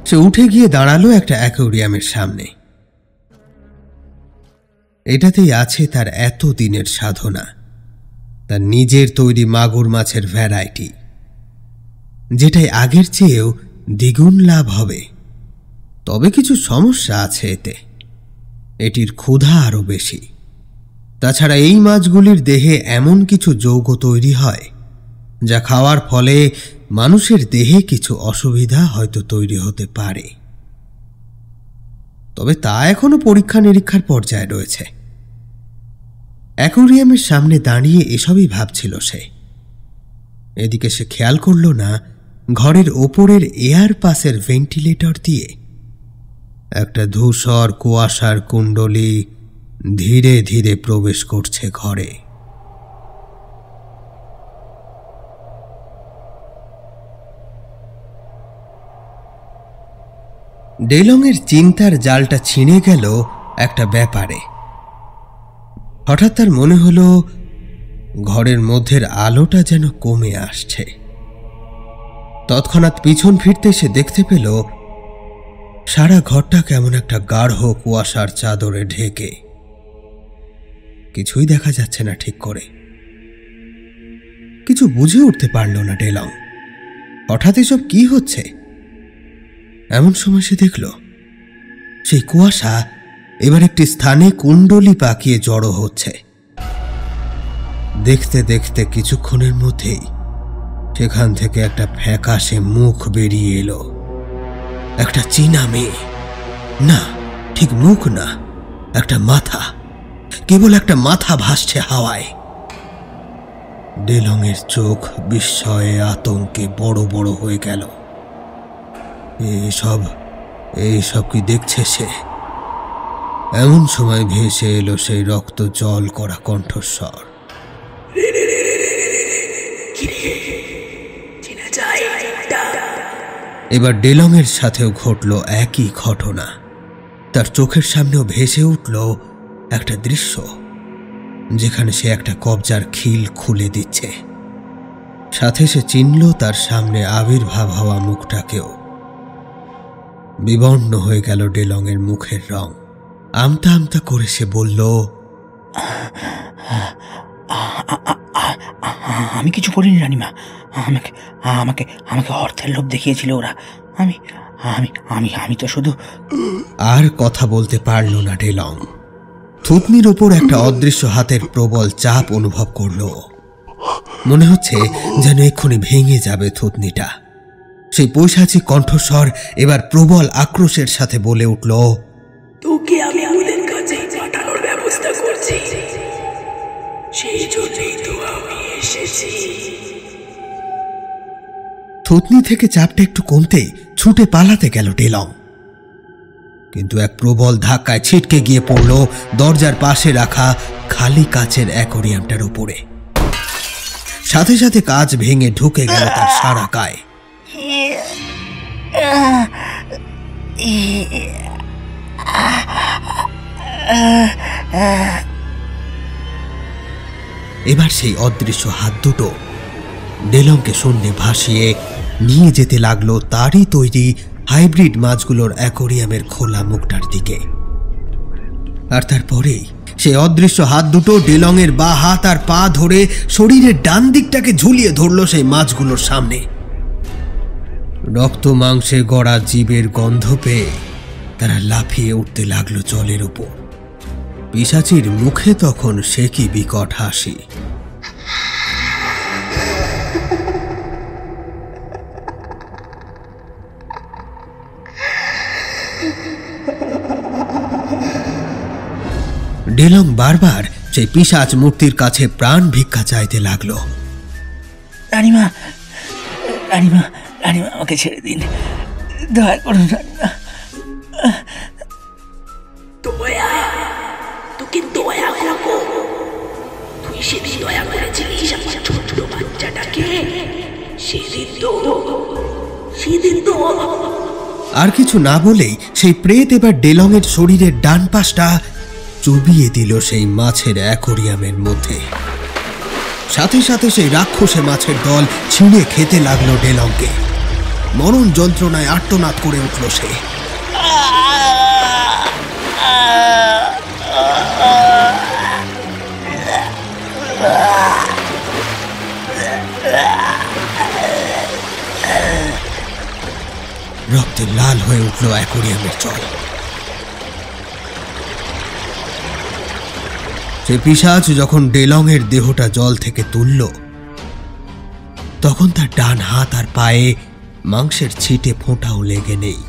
সে উঠে গিয়ে দাঁড়ালো একটা অ্যাকোয়ারিয়ামের সামনে। এটাতেই আছে তার এত দিনের সাধনা, তার নিজের তৈরি মাগুর মাছের ভ্যারাইটি, যেটাই আগের চেয়েও দ্বিগুণ লাভ হবে। তবে কিছু সমস্যা আছে এতে। এটির ক্ষুধা আরও বেশি। তাছাড়া এই মাছগুলির দেহে এমন কিছু যৌগ তৈরি হয় যা খাওয়ার ফলে মানুষের দেহে কিছু অসুবিধা হয়তো তৈরি হতে পারে। তবে তা এখনো পরীক্ষা নিরীক্ষার পর্যায়ে রয়েছে। অ্যাকোয়ারিয়ামের সামনে দাঁড়িয়ে এসবই ভাবছিল সে। এদিকে সে খেয়াল করল না ঘরের ওপরের এয়ার পাসের ভেন্টিলেটর দিয়ে একটা ধূসর কুয়াশার কুণ্ডলী ধীরে ধীরে প্রবেশ করছে ঘরে। ডেলংয়ের চিন্তার জালটা ছিঁড়ে গেল একটা ব্যাপারে। হঠাৎ তার মনে হলো ঘরের মধ্যের আলোটা যেন কমে আসছে। তৎক্ষণাৎ পিছন ফিরতে সে দেখতে পেল সারা ঘরটা কেমন একটা গাঢ় কুয়াশার চাদরে ঢেকে। কিছুই দেখা যাচ্ছে না ঠিক করে। কিছু বুঝে উঠতে পারল না ডেলং। হঠাৎ এসব কি হচ্ছে? এমন সময় সে দেখল সেই কুয়াশা এবার একটি স্থানে কুণ্ডলী পাকিয়ে জড়ো হচ্ছে। দেখতে দেখতে কিছুক্ষণের মধ্যেই সেখান থেকে একটা ফ্যাকাশে মুখ বেরিয়ে এলো। একটা চীনা মেয়ে, না ঠিক মুখ না, একটা মাথা, কেবল একটা মাথা ভাসছে হাওয়ায়। ডেলংয়ের চোখ বিস্ময়ে আতঙ্কে বড় বড় হয়ে গেল। এইসব কি দেখছে সে? এমন সময় ভেসে এলো সেই রক্ত জল করা কণ্ঠস্বর। এবার ডেলংয়ের সাথেও ঘটল একই ঘটনা। তার চোখের সামনেও ভেসে উঠল একটা দৃশ্য যেখানে সে একটা কবজার খিল খুলে দিচ্ছে। সাথে সে চিনল তার সামনে আবির্ভাব হওয়া মুখটাকেও। বিবর্ণ হয়ে গেল ডেলংয়ের মুখের রং। আমতা আমতা করে সে বলল, আমি কিছু করিনি রানীমা, আমাকে আমাকে আমাকে অর্থের লোভ দেখিয়েছিল ওরা। আমি আমি আমি আমি তো শুধু। আর কথা বলতে পারল না ডেলং। থুতনির ওপর একটা অদৃশ্য হাতের প্রবল চাপ অনুভব করল। মনে হচ্ছে যেন এক্ষুনি ভেঙে যাবে থুতনিটা। সেই পৈশাচিক কণ্ঠস্বর এবার প্রবল আক্রোশের সাথে বলে উঠল, তোকে আমি ওদের কাছে পাঠানোর ব্যবস্থা করছি, সেই জন্যই তো আমি এসেছি। থুতনি থেকে চাপটা একটু কমতেই ছুটে পালাতে গেল ডেলং, কিন্তু এক প্রবল ধাক্কায় ছিটকে গিয়ে পড়ল দরজার পাশে রাখা খালি কাচের অ্যাকোরিয়ামটার উপরে। সাথে সাথে কাচ ভেঙে ঢুকে গেল তার সারা গায়ে। এবার সেই অদৃশ্য হাত দুটো ডেলংকে শূন্যে ভাসিয়ে নিয়ে যেতে লাগলো তারই তৈরি হাইব্রিড মাছগুলোর অ্যাকোরিয়ামের খোলা মুখটার দিকে। আর তারপরেই সেই অদৃশ্য হাত দুটো ডেলংয়ের বা হাত আর পা ধরে শরীরের ডান দিকটাকে ঝুলিয়ে ধরল সেই মাছগুলোর সামনে। রক্ত মাংসে গড়া জীবের গন্ধ পেয়ে তারা লাফিয়ে উঠতে লাগলো জলের উপর। পিশাচির মুখে তখন সে কি বিকট হাসি। ডেলং বারবার সেই পিশাচ মূর্তির কাছে প্রাণ ভিক্ষা চাইতে লাগলো। রানীমা রানীমা রানীমা, আমাকে ছেড়ে দিন, দয়া করুন রানীমা। দয়া? তোকে দয়া করবো? তুই সেদিন দয়া করেছিলিস আমার ছোট বাচ্চাটাকে। সেদিন তো। আর কিছু না বলেই সেই প্রেত এবার ডেলংয়ের শরীরের ডান পাশটা চুবিয়ে দিল সেই মাছের অ্যাকোরিয়ামের মধ্যে। সাথে সাথে সেই রাক্ষসে মাছের দল ছিঁড়ে খেতে লাগলো ডেলংকে। মরণ যন্ত্রণায় আর্তনাদ করে উঠল সে। রক্তে লাল হয়ে উঠল অ্যাকোরিয়ামের জল। সে পিশাচ যখন ডেলংয়ের দেহটা জল থেকে তুলল, তখন তার ডান হাত আর পায়ে মাংসের ছিটে ফোঁটাও লেগে নেই,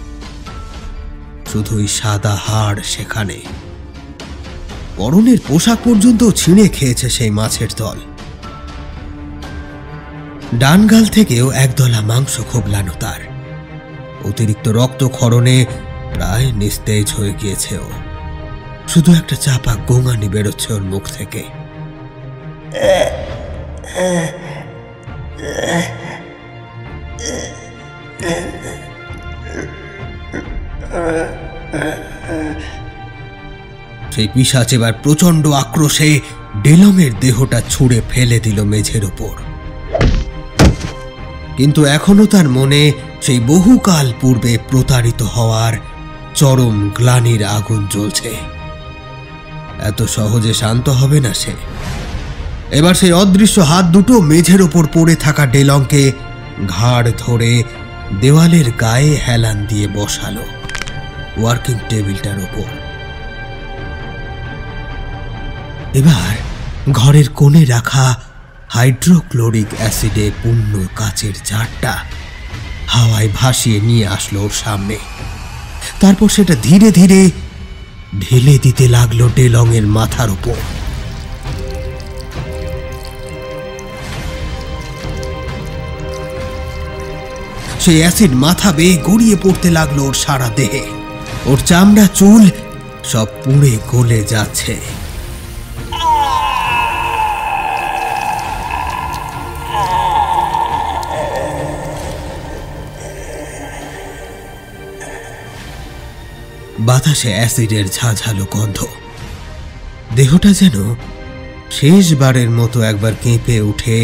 শুধুই সাদা হাড় সেখানে। পরনের পোশাক পর্যন্ত ছিঁড়ে খেয়েছে সেই মাছের দল। ডান গাল থেকেও একদলা মাংস খোবলানো তার। অতিরিক্ত রক্তক্ষরণে প্রায় নিস্তেজ হয়ে গিয়েছে ও। শুধু একটা চাপা গোঙানি বেরোচ্ছে ওর মুখ থেকে। সেই পিশাচ এবার প্রচন্ড আক্রোশে ডেলংয়ের দেহটা ছুঁড়ে ফেলে দিল মেঝের উপর। কিন্তু এখনো তার মনে সেই বহুকাল পূর্বে প্রতারিত হওয়ার চরম গ্লানির আগুন জ্বলছে। এত সহজে শান্ত হবে না সে। এবার সেই অদৃশ্য হাত দুটো মেঝের ওপর পড়ে থাকা ডেলংকে ঘাড় ধরে দেওয়ালের গায়ে হেলান দিয়ে বসালো ওয়ার্কিং টেবিলটার ওপর। এবার ঘরের কোণে রাখা হাইড্রোক্লোরিক অ্যাসিডে পূর্ণ কাচের জারটা হাওয়ায় ভাসিয়ে নিয়ে আসলো ওর সামনে। তারপর সেটা ধীরে ধীরে ঢেলে দিতে লাগলো ডেলংয়ের মাথার উপর। সেই অ্যাসিড মাথা বেয়ে গড়িয়ে পড়তে লাগলো ওর সারা দেহে। ওর চামড়া চুল সব পুড়ে গলে যাচ্ছে। বাতাসে অ্যাসিডের ঝাঁঝালো গন্ধ। দেহটা যেন শেষবারের মতো একবার কেঁপে উঠে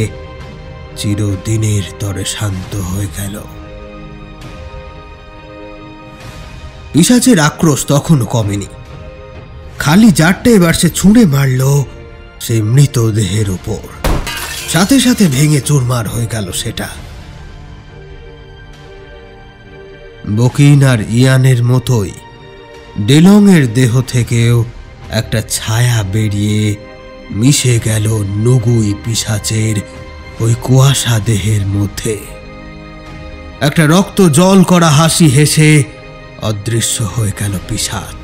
চিরদিনের তরে শান্ত হয়ে গেল। পিশাচের আক্রোশ তখনও কমেনি। খালি জারটা এবার সে ছুঁড়ে মারল সেই মৃতদেহের উপর। সাথে সাথে ভেঙে চুরমার হয়ে গেল সেটা। বকিন আর ইয়ানের মতোই ডেলং এর দেহ থেকেও একটা ছায়া বেরিয়ে মিশে গেল নুগুই পিশাচের ওই কুয়াশা দেহের মধ্যে। একটা রক্ত জল করা হাসি হেসে অদৃশ্য হয়ে গেল পিশাচ।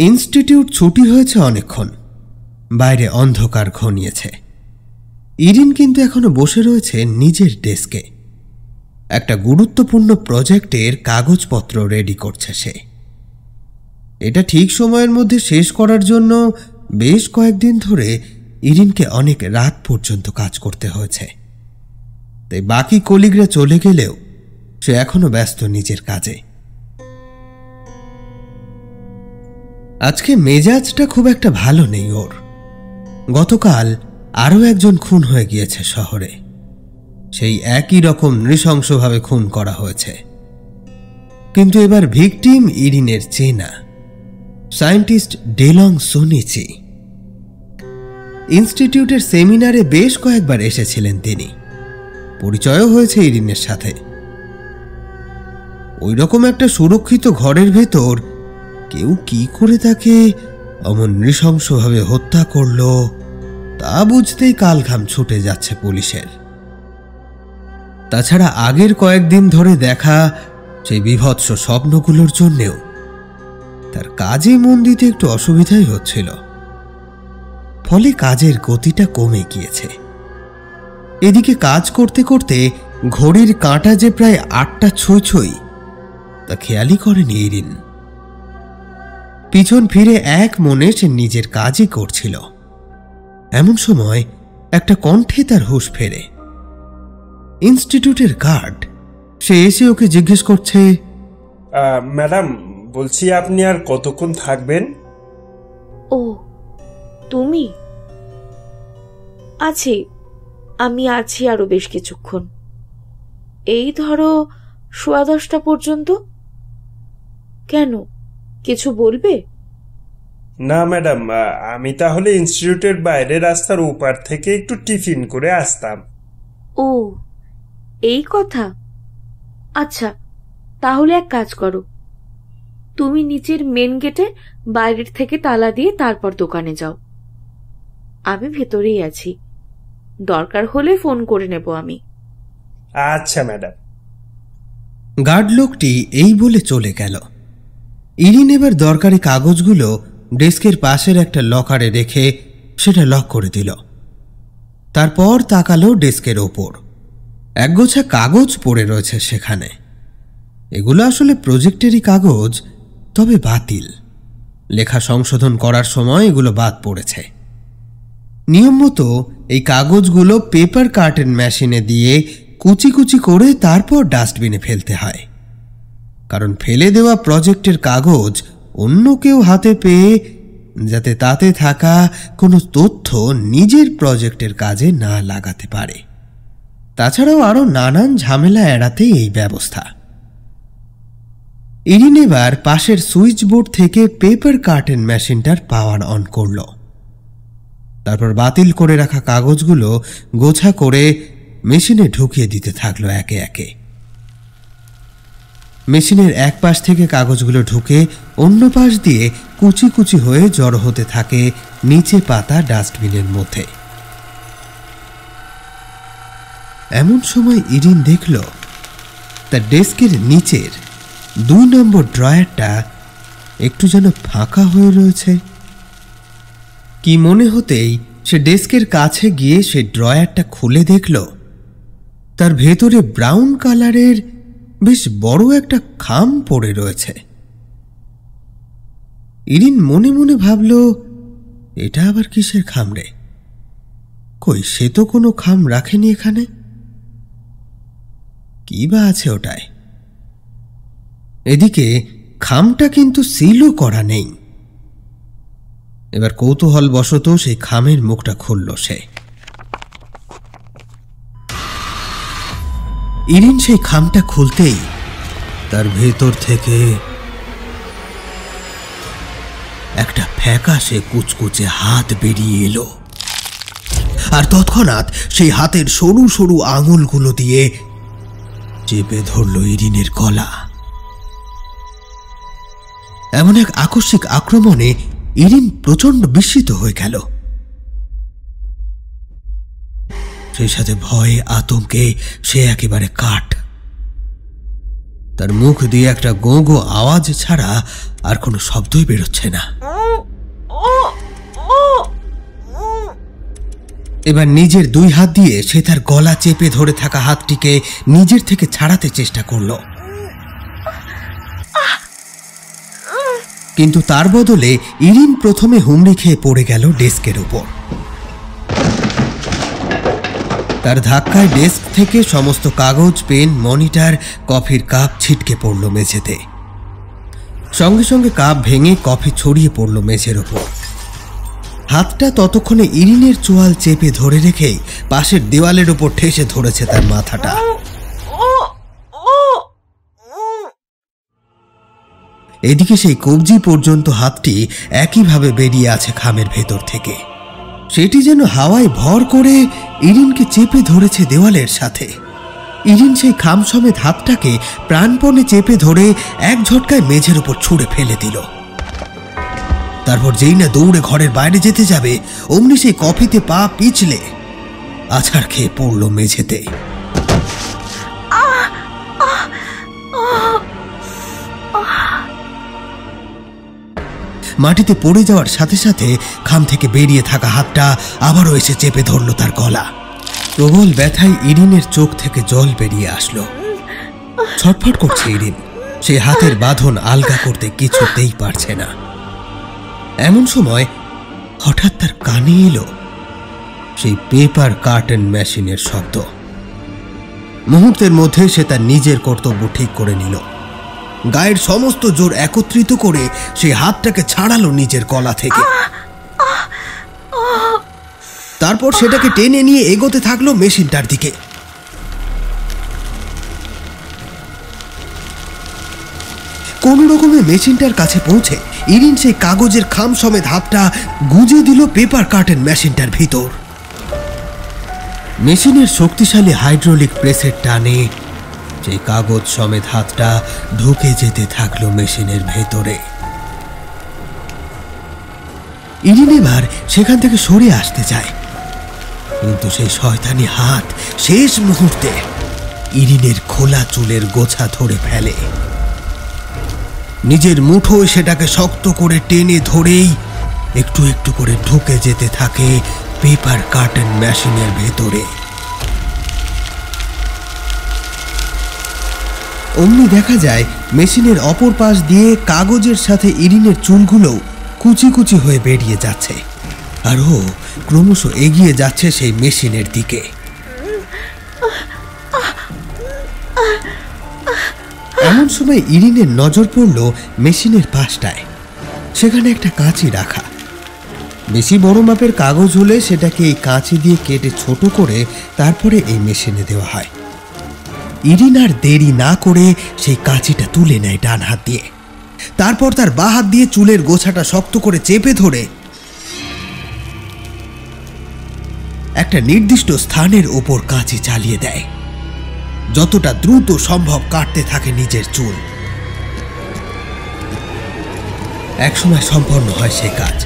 ইনস্টিটিউট ছুটি হয়েছে অনেকক্ষণ। বাইরে অন্ধকার ঘনিয়েছে। ইরিন কিন্তু এখনো বসে রয়েছে নিজের ডেস্কে। একটা গুরুত্বপূর্ণ প্রজেক্টের কাগজপত্র রেডি করছে সে। এটা ঠিক সময়ের মধ্যে শেষ করার জন্য বেশ কয়েকদিন ধরে ইরিনকে অনেক রাত পর্যন্ত কাজ করতে হয়েছে। তাই বাকি কলিগরা চলে গেলেও সে এখনো ব্যস্ত নিজের কাজে। আজকে মেজাজটা খুব একটা ভালো নেই ওর। গতকাল আরও একজন খুন হয়ে গিয়েছে শহরে। সেই একই রকম নৃশংসভাবে খুন করা হয়েছে, কিন্তু এবার ভিকটিম ইরিনের চেনা সায়েন্টিস্ট ডেলং সোনিচি। ইনস্টিটিউটের সেমিনারে বেশ কয়েকবার এসেছিলেন তিনি। পরিচয়ও হয়েছে ইরিনের সাথে। ওই রকম একটা সুরক্ষিত ঘরের ভেতর কেউ কি করে তাকে অমন নৃশংসভাবে হত্যা করল তা বুঝতেই কালঘাম ছুটে যাচ্ছে পুলিশের। তাছাড়া আগের কয়েকদিন ধরে দেখা সেই বিভৎস স্বপ্নগুলোর জন্যেও তার কাজে মন দিতে একটু অসুবিধাই হচ্ছিল। ফলে কাজের গতিটা কমে গিয়েছে। এদিকে কাজ করতে করতে ঘড়ির কাঁটা যে প্রায় ৮টা ছুঁই ছুঁই তা খেয়ালই করেনি ইরিন। পিছন ফিরে এক মনে সে নিজের কাজই করছিল। এমন সময় একটা কণ্ঠে তার হুঁশ ফেরে। ইনস্টিটিউটের গার্ড সে এসে ওকে জিজ্ঞেস করছে, ম্যাডাম, বলছি আপনি আর কতক্ষণ থাকবেন? ও, তুমি? আমি আছি আরো বেশ কিছুক্ষণ। এই ধরো 10:15 পর্যন্ত। কেন, কিছু বলবে? না ম্যাডাম, আমি তাহলে ইনস্টিটিউটের বাইরে রাস্তার ওপার থেকে একটু টিফিন করে আসতাম। ও, এই কথা। আচ্ছা, তাহলে এক কাজ করো, তুমি নিচের মেন গেটে বাইরের থেকে তালা দিয়ে তারপর দোকানে যাও। আমি ভেতরেই আছি, দরকার হলে ফোন করে নেব আমি। আচ্ছা ম্যাডাম। গার্ড লোকটি এই বলে চলে গেল। ইরিন এবার দরকারি কাগজগুলো ডেস্কের পাশের একটা লকারে রেখে সেটা লক করে দিল। তারপর তাকালো ডেস্কের ওপর। একগোছা কাগজ পড়ে রয়েছে সেখানে। এগুলো আসলে প্রজেক্টেরই কাগজ, তবে বাতিল। লেখা সংশোধন করার সময় এগুলো বাদ পড়েছে। নিয়ম মতো এই কাগজগুলো পেপার কার্টেন মেশিনে দিয়ে কুচি কুচি করে তারপর ডাস্টবিনে ফেলতে হয়। কারণ ফেলে দেওয়া প্রজেক্টের কাগজ অন্য কেউ হাতে পেয়ে যাতে তাতে থাকা কোনো তথ্য নিজের প্রজেক্টের কাজে না লাগাতে পারে। তাছাড়াও আরও নানান ঝামেলা এড়াতে এই ব্যবস্থা। ইরিন এবার পাশের সুইচ বোর্ড থেকে পেপার কার্টেন মেশিনটার পাওয়ার অন করল। তারপর বাতিল করে রাখা কাগজগুলো গোছা করে মেশিনে ঢুকিয়ে দিতে থাকলো একে একে। মেশিনের এক পাশ থেকে কাগজগুলো ঢুকে অন্য পাশ দিয়ে কুচি কুচি হয়ে জড়ো হতে থাকে নিচে পাতা ডাস্টবিনের মধ্যে। এমন সময় ইরিন দেখল তার ডেস্কের নিচের 2 নম্বর ড্রয়ারটা একটু যেন ফাঁকা হয়ে রয়েছে। কি মনে হতেই সে ডেস্কের কাছে গিয়ে সে ড্রয়ারটা খুলে দেখল তার ভেতরে ব্রাউন কালারের বেশ বড় একটা খাম পড়ে রয়েছে। ইরিন মনে মনে ভাবল, এটা আবার কিসের খাম রে? কই, সে তো কোনো খাম রাখেনি এখানে। কি বা আছে ওটায়? এদিকে খামটা কিন্তু সিলও করা নেই। এবার কৌতূহল বশত সেই খামের মুখটা খুলল সে। ইরিন সেই খামটা খুলতেই তার ভেতর থেকে একটা ফ্যাকাশে কুচকুচে হাত বেরিয়ে এলো, আর তৎক্ষণাৎ সেই হাতের সরু সরু আঙুলগুলো দিয়ে চেপে ধরল ইরিনের গলা। এমন এক আকস্মিক আক্রমণে ইরিন প্রচন্ড বিস্মিত হয়ে গেল। সেই সাথে ভয়ে আতঙ্কে সে একেবারে কাঠ। তার মুখ দিয়ে একটা গো গো আওয়াজ ছাড়া আর কোনো শব্দই বেরোচ্ছে না। এবার নিজের দুই হাত দিয়ে সে তার গলা চেপে ধরে থাকা হাতটিকে নিজের থেকে ছাড়াতে চেষ্টা করল, কিন্তু তার বদলে ইরিন প্রথমে হুমড়ি খেয়ে পড়ে গেল ডেস্কের উপর। তার ধাক্কায় ডেস্ক থেকে সমস্ত কাগজ, পেন, মনিটর, কফির কাপ ছিটকে পড়ল মেঝেতে। সঙ্গে সঙ্গে কাপ ভেঙে কফি ছড়িয়ে পড়ল মেঝের ওপর। হাতটা ততক্ষণে ইরিনের চোয়াল চেপে ধরে রেখেই পাশের দেওয়ালের ওপর ঠেসে ধরেছে তার মাথাটা। এদিকে সেই কবজি পর্যন্ত হাতটি একইভাবে বেরিয়ে আছে খামের ভেতর থেকে। সেটি যেন হাওয়ায় ভর করে ইরিনকে চেপে ধরেছে দেওয়ালের সাথে। ইরিন সেই খাম সমেত হাতটাকে প্রাণপণে চেপে ধরে এক ঝটকায় মেঝের উপর ছুঁড়ে ফেলে দিল। তারপর যেই না দৌড়ে ঘরের বাইরে যেতে যাবে, অমনি সেই কফিতে পা পিছলে আছাড় খেয়ে পড়ল মেঝেতে। মাটিতে পড়ে যাওয়ার সাথে সাথে খাম থেকে বেরিয়ে থাকা হাতটা আবারও এসে চেপে ধরল তার গলা। প্রবল ব্যথায় ইরিনের চোখ থেকে জল বেরিয়ে আসলো। ছটফট করছে ইরিন, সে হাতের বাঁধন আলগা করতে কিছুতেই পারছে না। এমন সময় হঠাৎ তার কানে এলো সেই পেপার কার্টন মেশিনের শব্দ। মুহূর্তের মধ্যে সে তার নিজের কর্তব্য ঠিক করে নিল। গায়ের সমস্ত জোর একত্রিত করে সেই হাতটাকে ছাড়ালো নিজের গলা থেকে। তারপর সেটাকে টেনে নিয়ে এগোতে থাকলো মেশিনটার দিকে। কোন রকমে মেশিনটার কাছে পৌঁছে ইরিন সেই কাগজের খাম সমেত হাতটা গুঁজে দিল পেপার কার্টন মেশিনটার ভিতর। মেশিনের শক্তিশালী হাইড্রোলিক প্রেসের টানে সেই কাগজ সমেত হাতটা ঢুকে যেতে থাকলো মেশিনের ভেতরে। ইরিন এবার সেখান থেকে সরে আসতে চায়, কিন্তু সেই শয়তানি হাত শেষ মুহূর্তে ইরিনের খোলা চুলের গোছা ধরে ফেলে। নিজের মুঠোয় সেটাকে শক্ত করে টেনে ধরেই একটু একটু করে ঢুকে যেতে থাকে পেপার কার্টন মেশিনের ভেতরে। অমনি দেখা যায় মেশিনের অপর পাশ দিয়ে কাগজের সাথে ইরিনের চুলগুলো কুচি কুচি হয়ে বেরিয়ে যাচ্ছে, আর ও ক্রমশ এগিয়ে যাচ্ছে সেই মেশিনের দিকে। এমন সময় ইরিনের নজর পড়ল মেশিনের পাশটায়। সেখানে একটা কাঁচি রাখা। বেশি বড় মাপের কাগজ হলে সেটাকে এই কাঁচি দিয়ে কেটে ছোট করে তারপরে এই মেশিনে দেওয়া হয়। ইরিন আর দেরি না করে সেই কাঁচিটা তুলে নেয় ডান হাত দিয়ে। তারপর তার বাঁ হাত দিয়ে চুলের গোছাটা শক্ত করে চেপে ধরে একটা নির্দিষ্ট স্থানের ওপর কাঁচি চালিয়ে দেয়। যতটা দ্রুত সম্ভব কাটতে থাকে নিজের চুল। একসময় সম্পন্ন হয় সে কাজ,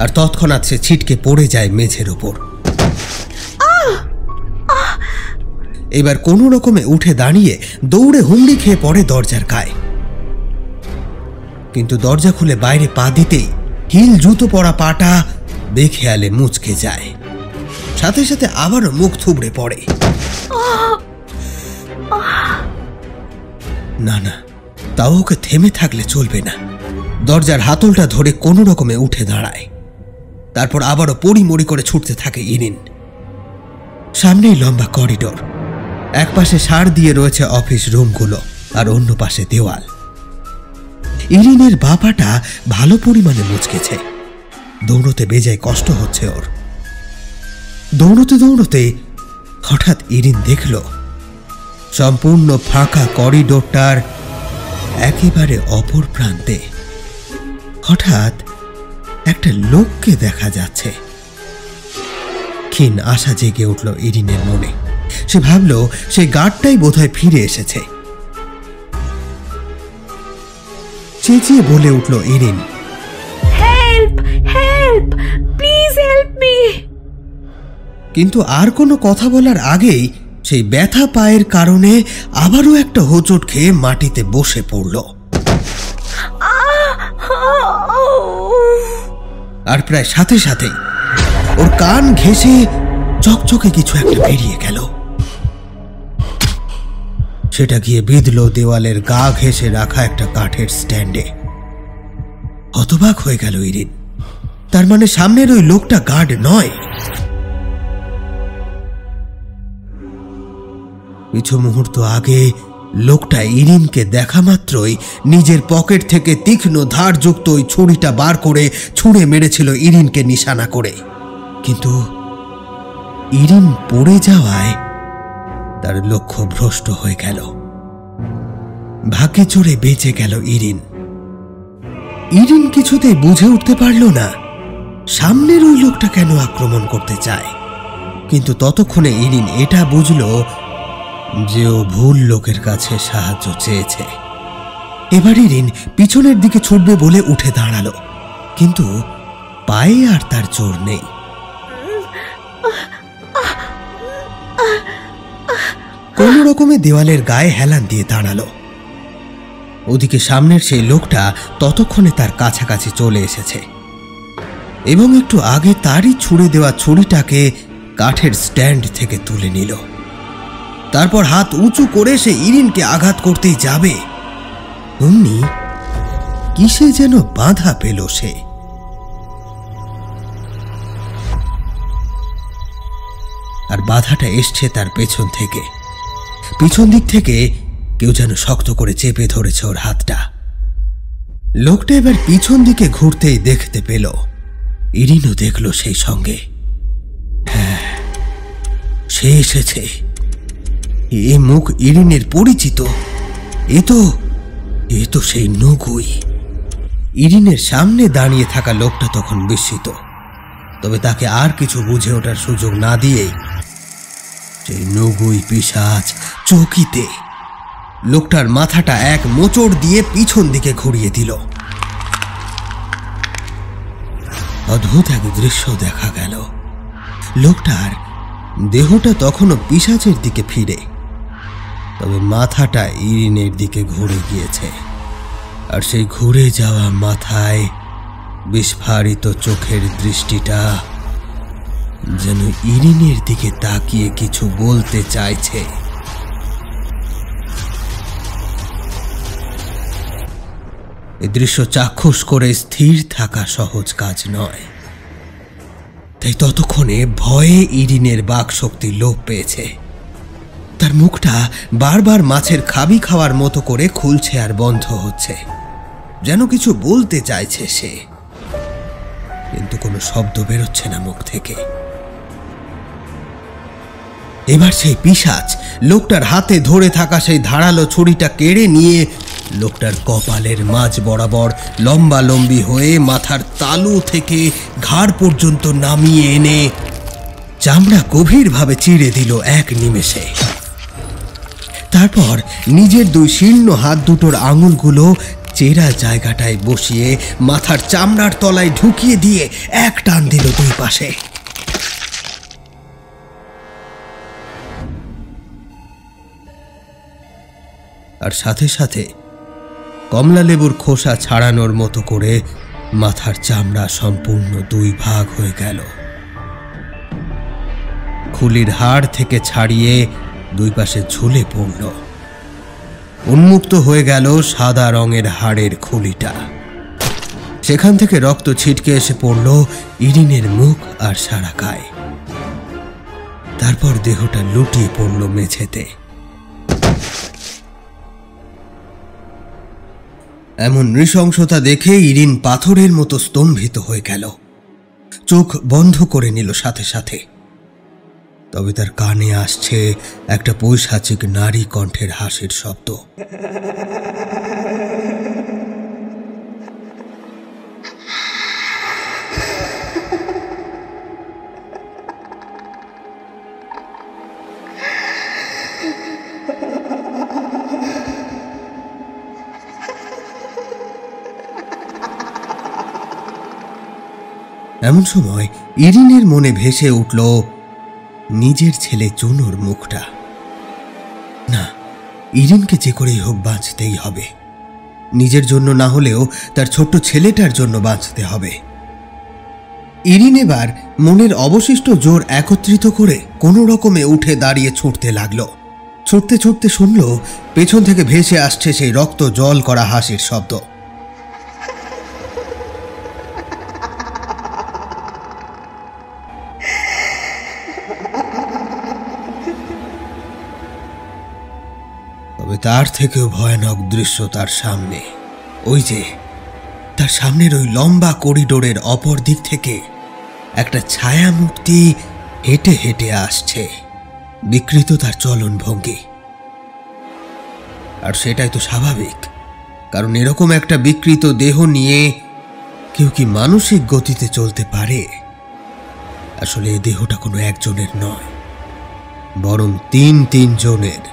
আর তৎক্ষণাৎ সে ছিটকে পড়ে যায় মেঝের ওপর। এবার কোনো রকমে উঠে দাঁড়িয়ে দৌড়ে হুমড়ি খেয়ে পড়ে দরজার গায়ে। কিন্তু দরজা খুলে বাইরে পা দিতেই হিল জুতো পরা পাটা বেখেয়ালে মুচকে যায়। সাথে সাথে আবারও মুখ থুবড়ে পড়ে। না না, তাও ওকে থেমে থাকলে চলবে না। দরজার হাতলটা ধরে কোনো রকমে উঠে দাঁড়ায়। তারপর আবারও পড়িমড়ি করে ছুটতে থাকে ইরিন। সামনেই লম্বা করিডোর, এক পাশে সার দিয়ে রয়েছে অফিস রুমগুলো আর অন্য পাশে দেওয়াল। ইরিনের বাপাটা ভালো পরিমাণে মুচকেছে, দৌড়তে বেজায় কষ্ট হচ্ছে ওর। দৌড়তে দৌড়তে হঠাৎ ইরিন দেখল সম্পূর্ণ ফাঁকা করিডোরটার একেবারে অপর প্রান্তে হঠাৎ একটা লোককে দেখা যাচ্ছে। ক্ষীণ আশা জেগে উঠল ইরিনের মনে। সে ভাবল সেই গার্ডটাই বোধহয় ফিরে এসেছে। চেঁচিয়ে বলে উঠল Erin, help help, please help me. কিন্তু আর কোনো কথা বলার আগেই সেই ব্যথা পায়ের কারণে আবারও একটা হোঁচট খেয়ে মাটিতে বসে পড়ল। আর প্রায় সাথে সাথেই ওর কান ঘেঁষে চকচকে কিছু একটা বেরিয়ে গেল। সেটা গিয়ে বিঁধল দেওয়ালের গা ঘেঁষে রাখা একটা কাঠের স্ট্যান্ডে। হতবাক হয়ে গেল ইরিন। তার মানে সামনের ওই লোকটা গার্ড নয়। কিছু মুহূর্ত আগে লোকটা ইরিনকে দেখা মাত্রই নিজের পকেট থেকে তীক্ষ্ণ ধারযুক্ত ওই ছুরিটা বার করে ছুঁড়ে মেরেছিল ইরিনকে নিশানা করে। কিন্তু ইরিন পড়ে যাওয়ায় তার লক্ষ্য ভ্রষ্ট হয়ে গেল। ভাগ্যে চড়ে বেঁচে গেল ইরিন। ইরিন কিছুতেই বুঝে উঠতে পারল না সামনের ওই লোকটা কেন আক্রমণ করতে চায়। কিন্তু ততক্ষণে ইরিন এটা বুঝল যে ও ভুল লোকের কাছে সাহায্য চেয়েছে। এবার ইরিন পিছনের দিকে ছুটবে বলে উঠে দাঁড়ালো, কিন্তু পায়ে আর তার জোর নেই। কোন রকমে দেওয়ালের গায়ে হেলান দিয়ে দাঁড়ালো। ওদিকে সামনের সেই লোকটা ততক্ষণে তার কাছাকাছি চলে এসেছে এবং একটু আগে তারই ছুঁড়ে দেওয়া ছুরিটাকে কাঠের স্ট্যান্ড থেকে তুলে নিল। তারপর হাত উঁচু করে সে ইরিনকে আঘাত করতেই যাবে, অমনি কিসে যেন বাধা পেল সে। আর বাধাটা এসছে তার পেছন থেকে। পিছন দিক থেকে কেউ যেন শক্ত করে চেপে ধরেছে ওর হাতটা। লোকটা এবার পিছন দিকে ঘুরতেই দেখতে পেল, ইরিনও দেখল সেই সঙ্গে। হ্যাঁ, সে এসেছে। এ মুখ ইরিনের পরিচিত। এ তো সেই নগুই। ইরিনের সামনে দাঁড়িয়ে থাকা লোকটা তখন বিস্মিত, তবে তাকে আর কিছু বুঝে ওঠার সুযোগ না দিয়েই সেই নগুই পিশাচ চৌকিতে লোকটার মাথাটা এক মোচড় দিয়ে পিছন দিকে ঘুরিয়ে দিল। অদ্ভুত এক দৃশ্য দেখা গেল। লোকটার দেহটা তখনও পিশাচের দিকে ফিরে, তবে মাথাটা ইরিনের দিকে ঘুরে গিয়েছে। আর সেই ঘুরে যাওয়া মাথায় বিস্ফারিত চোখের দৃষ্টিটা যেন ইরিনের দিকে তাকিয়ে কিছু বলতে চাইছে। এই দৃশ্য চাক্ষুষ করে স্থির থাকা সহজ কাজ নয়। তাই ততক্ষণে ভয়ে ইরিনের বাকশক্তি লোপ পেয়েছে। তার মুখটা বারবার মাছের খাবি খাওয়ার মতো করে খুলছে আর বন্ধ হচ্ছে, যেন কিছু বলতে চাইছে সে, কিন্তু কোনো শব্দ বেরোচ্ছে না মুখ থেকে। এবার সেই পিশাচ লোকটার হাতে ধরে থাকা সেই ধারালো ছুরিটা কেড়ে নিয়ে লোকটার কপালের মাঝ বরাবর লম্বালম্বি হয়ে মাথার তালু থেকে ঘাড় পর্যন্ত নামিয়ে এনে চামড়া গভীরভাবে চিড়ে দিল এক নিমেষে। তারপর নিজের দুই শীর্ণ হাত দুটোর আঙুলগুলো চেরা জায়গাটায় বসিয়ে মাথার চামড়ার তলায় ঢুকিয়ে দিয়ে এক টান দিল দুই পাশে। আর সাথে সাথে কমলা লেবুর খোসা ছাড়ানোর মতো করে মাথার চামড়া সম্পূর্ণ দুই ভাগ হয়ে গেল। খুলির হাড় থেকে ছাড়িয়ে দুই পাশে ঝুলে পড়ল। উন্মুক্ত হয়ে গেল সাদা রঙের হাড়ের খুলিটা। সেখান থেকে রক্ত ছিটকে এসে পড়ল ইরিনের মুখ আর সারা গায়ে। তারপর দেহটা লুটিয়ে পড়ল মেঝেতে। এমন নৃশংসতা দেখে ইরিন পাথরের মতো স্তম্ভিত হয়ে গেল, চোখ বন্ধ করে নিল সাথে সাথে। তবে তার কানে আসছে একটা পৈশাচিক নারী কণ্ঠের হাসির শব্দ। এমন সময় ইরিনের মনে ভেসে উঠল নিজের ছেলে জুনোর মুখটা। না, ইরিনকে যে করেই হোক বাঁচতেই হবে। নিজের জন্য না হলেও তার ছোট্ট ছেলেটার জন্য বাঁচতে হবে। ইরিন এবার মনের অবশিষ্ট জোর একত্রিত করে কোনো রকমে উঠে দাঁড়িয়ে ছুটতে লাগলো। ছুটতে ছুটতে শুনল পেছন থেকে ভেসে আসছে সেই রক্ত জল করা হাসির শব্দ। তবে তার থেকেও ভয়ানক দৃশ্য তার সামনে। ওই যে তার সামনের ওই লম্বা করিডোরের অপর দিক থেকে একটা ছায়া মূর্তি হেঁটে হেঁটে আসছে, বিকৃত তার চলন ভঙ্গি। আর সেটাই তো স্বাভাবিক, কারণ এরকম একটা বিকৃত দেহ নিয়ে কেউ কি মানসিক গতিতে চলতে পারে? আসলে এই দেহটা কোনো একজনের নয়, বরং তিন জনের।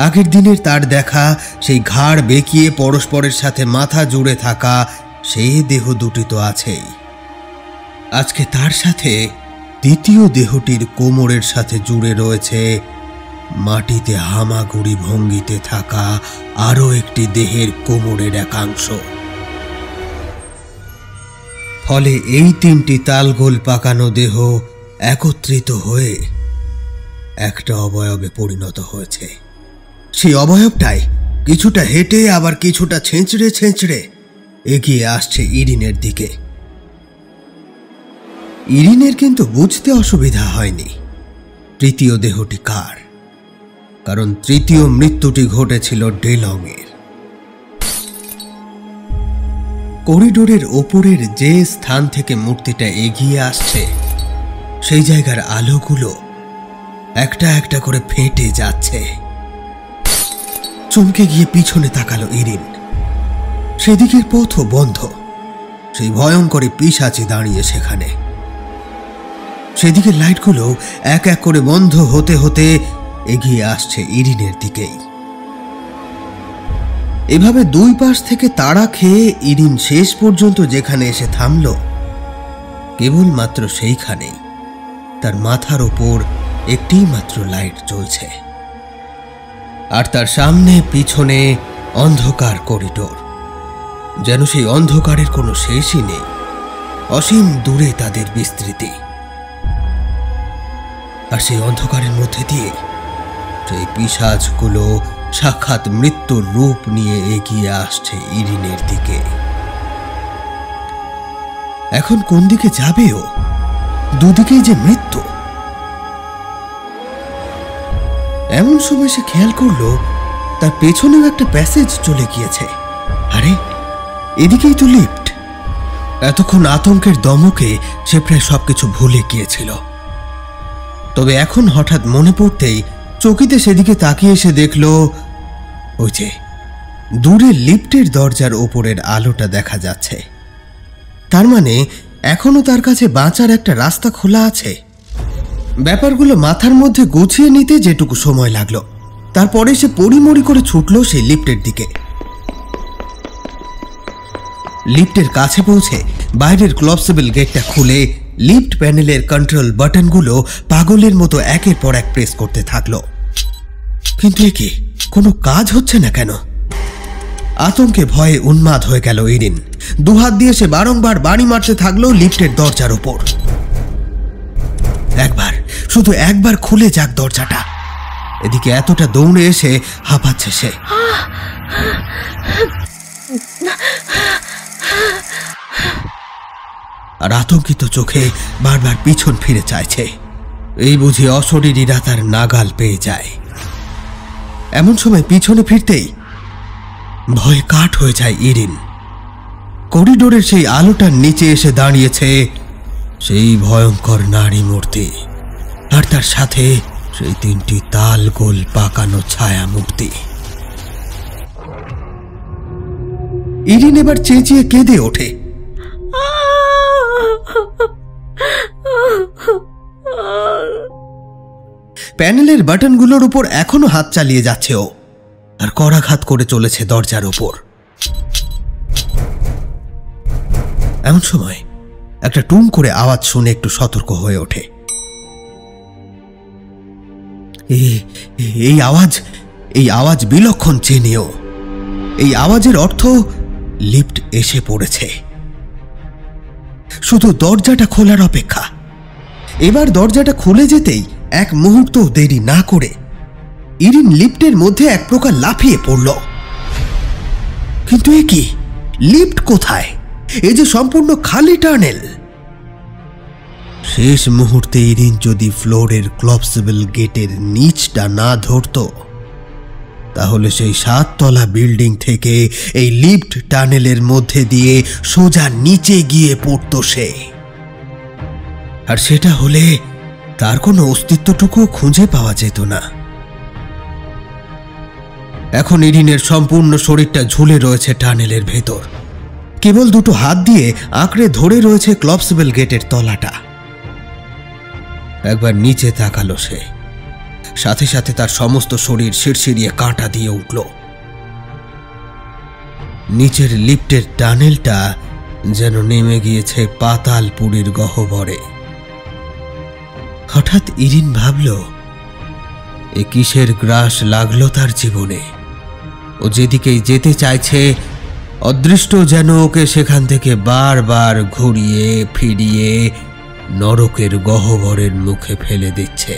আগের দিনের তার দেখা সেই ঘাড় বেঁকিয়ে পরস্পরের সাথে মাথা জুড়ে থাকা সেই দেহ দুটি তো আছেই। আজকে তার সাথে দ্বিতীয় দেহটির কোমরের সাথে জুড়ে রয়েছে মাটিতে হামাগুড়ি ভঙ্গিতে থাকা আরো একটি দেহের কোমরের একাংশ। ফলে এই তিনটি তালগোল পাকানো দেহ একত্রিত হয়ে একটা অবয়বে পরিণত হয়েছে। সেই অবয়বটাই কিছুটা হেঁটে আবার কিছুটা ছেঁচড়ে ছেঁচড়ে এগিয়ে আসছে ইরিনের দিকে। ইরিনের কিন্তু বুঝতে অসুবিধা হয়নি তৃতীয় দেহটি কার, কারণ তৃতীয় মৃত্যুটি ঘটেছিল ডেলংয়ের। করিডোরের ওপরের যে স্থান থেকে মূর্তিটা এগিয়ে আসছে সেই জায়গার আলোগুলো একটা একটা করে ফেটে যাচ্ছে। চমকে গিয়ে পিছনে তাকালো ইরিন। সেদিকের পথও বন্ধ, সেই ভয়ঙ্করী পিশাচি দাঁড়িয়ে সেখানে। সেদিকের লাইটগুলো এক এক করে বন্ধ হতে হতে এগিয়ে আসছে ইরিনের দিকেই। এভাবে দুই পাশ থেকে তাড়া খেয়ে ইরিন শেষ পর্যন্ত যেখানে এসে থামল, কেবলমাত্র সেইখানেই তার মাথার ওপর একটি মাত্র লাইট জ্বলছে, আর তার সামনে পিছনে অন্ধকার করিডোর। যেন সেই অন্ধকারের কোনো শেষই নেই, অসীম দূরে তাদের বিস্তৃতি। আর সেই অন্ধকারের মধ্যে দিয়ে সেই পিশাচগুলো সাক্ষাৎ মৃত্যুর রূপ নিয়ে এগিয়ে আসছে ইরিনের দিকে। এখন কোন দিকে যাবে ও? দুদিকেই যে মৃত্যু। এমন সময় সে খেয়াল করলো তার পেছনেও একটা প্যাসেজ চলে গিয়েছে। আরে, এদিকেই তো লিফট। এতক্ষণ আতঙ্কের দমকে সে প্রায় সবকিছু ভুলে গিয়েছিল। তবে এখন হঠাৎ মনে পড়তেই চকিতে সেদিকে তাকিয়ে এসে দেখল ওই যে দূরে লিফটের দরজার ওপরের আলোটা দেখা যাচ্ছে। তার মানে এখনো তার কাছে বাঁচার একটা রাস্তা খোলা আছে। ব্যাপারগুলো মাথার মধ্যে গুছিয়ে নিতে যেটুকু সময় লাগলো, তারপরে সে পড়িমড়ি করে ছুটল সেই লিফটের দিকে। লিফটের কাছে পৌঁছে বাইরের ক্লপসেবল গেটটা খুলে লিফট প্যানেলের কন্ট্রোল বাটনগুলো পাগলের মতো একের পর এক প্রেস করতে থাকলো। কিন্তু একে কোনো কাজ হচ্ছে না কেন? আতঙ্কে ভয়ে উন্মাদ হয়ে গেল ইরিন। দুহাত দিয়ে সে বারংবার বাড়ি মারতে থাকলো লিফটের দরজার ওপর। একবার, শুধু একবার খুলে যাক দরজাটা। এদিকে এতটা দৌড়ে এসে হাঁপাচ্ছে সে। আর আতঙ্কিত চোখে বারবার পিছন ফিরে চাইছে। এই বুঝি অশরীরীরা তার নাগাল পেয়ে যায়। এমন সময় পিছনে ফিরতেই ভয়ে কাঠ হয়ে যায় ইরিন। করিডোরের সেই আলোটার নিচে এসে দাঁড়িয়েছে সেই ভয়ঙ্কর নারী মূর্তি, আর তার সাথে সেই 3টি তাল গোল পাকানো ছায়া মূর্তি। ইরিন এবার চেঁচিয়ে কেঁদে ওঠে। প্যানেলের বাটনগুলোর উপর এখনো হাত চালিয়ে যাচ্ছে ও, আর করাঘাত করে চলেছে দরজার ওপর। এমন সময় একটা টুম করে আওয়াজ শুনে একটু সতর্ক হয়ে ওঠে। এই আওয়াজ বিলক্ষণ চেনেও। এই আওয়াজের অর্থ লিফট এসে পড়েছে, শুধু দরজাটা খোলার অপেক্ষা। এবার দরজাটা খুলে যেতেই এক মুহূর্ত দেরি না করে ইরিন লিফটের মধ্যে এক প্রকার লাফিয়ে পড়ল। কিন্তু এ কি, লিফট কোথায়? এ যে সম্পূর্ণ খালি টানেল। শেষ মুহূর্তে ইরিন যদি ফ্লোরের ক্লপসেবল গেটের নিচটা না ধরত, তাহলে সেই 7 তলা বিল্ডিং থেকে এই লিফট টানেলের মধ্যে দিয়ে সোজা নিচে গিয়ে পড়ত সে। আর সেটা হলে তার কোনো অস্তিত্বটুকু খুঁজে পাওয়া যেত না। এখন ইরিনের সম্পূর্ণ শরীরটা ঝুলে রয়েছে টানেলের ভেতর। কেবল 2টো হাত দিয়ে আঁকড়ে ধরে রয়েছে ক্লপসেবল গেটের তলাটা। একবার নিচে তাকালো সে, সাথে সাথে তার সমস্ত শরীর শিরশিরিয়ে কাঁটা দিয়ে উঠল। নিচের লিফটের টানেলটা যেন নেমে গিয়েছে পাতালপুরীর গহ্বরে। হঠাৎ ইরিন ভাবল, এ কিসের গ্রাস লাগলো তার জীবনে? ও যেদিকেই যেতে চাইছে, অদৃষ্ট যেন ওকে সেখান থেকে বারবার ঘুরিয়ে ফিরিয়ে নরকের গহ্বরের মুখে ফেলে দিচ্ছে।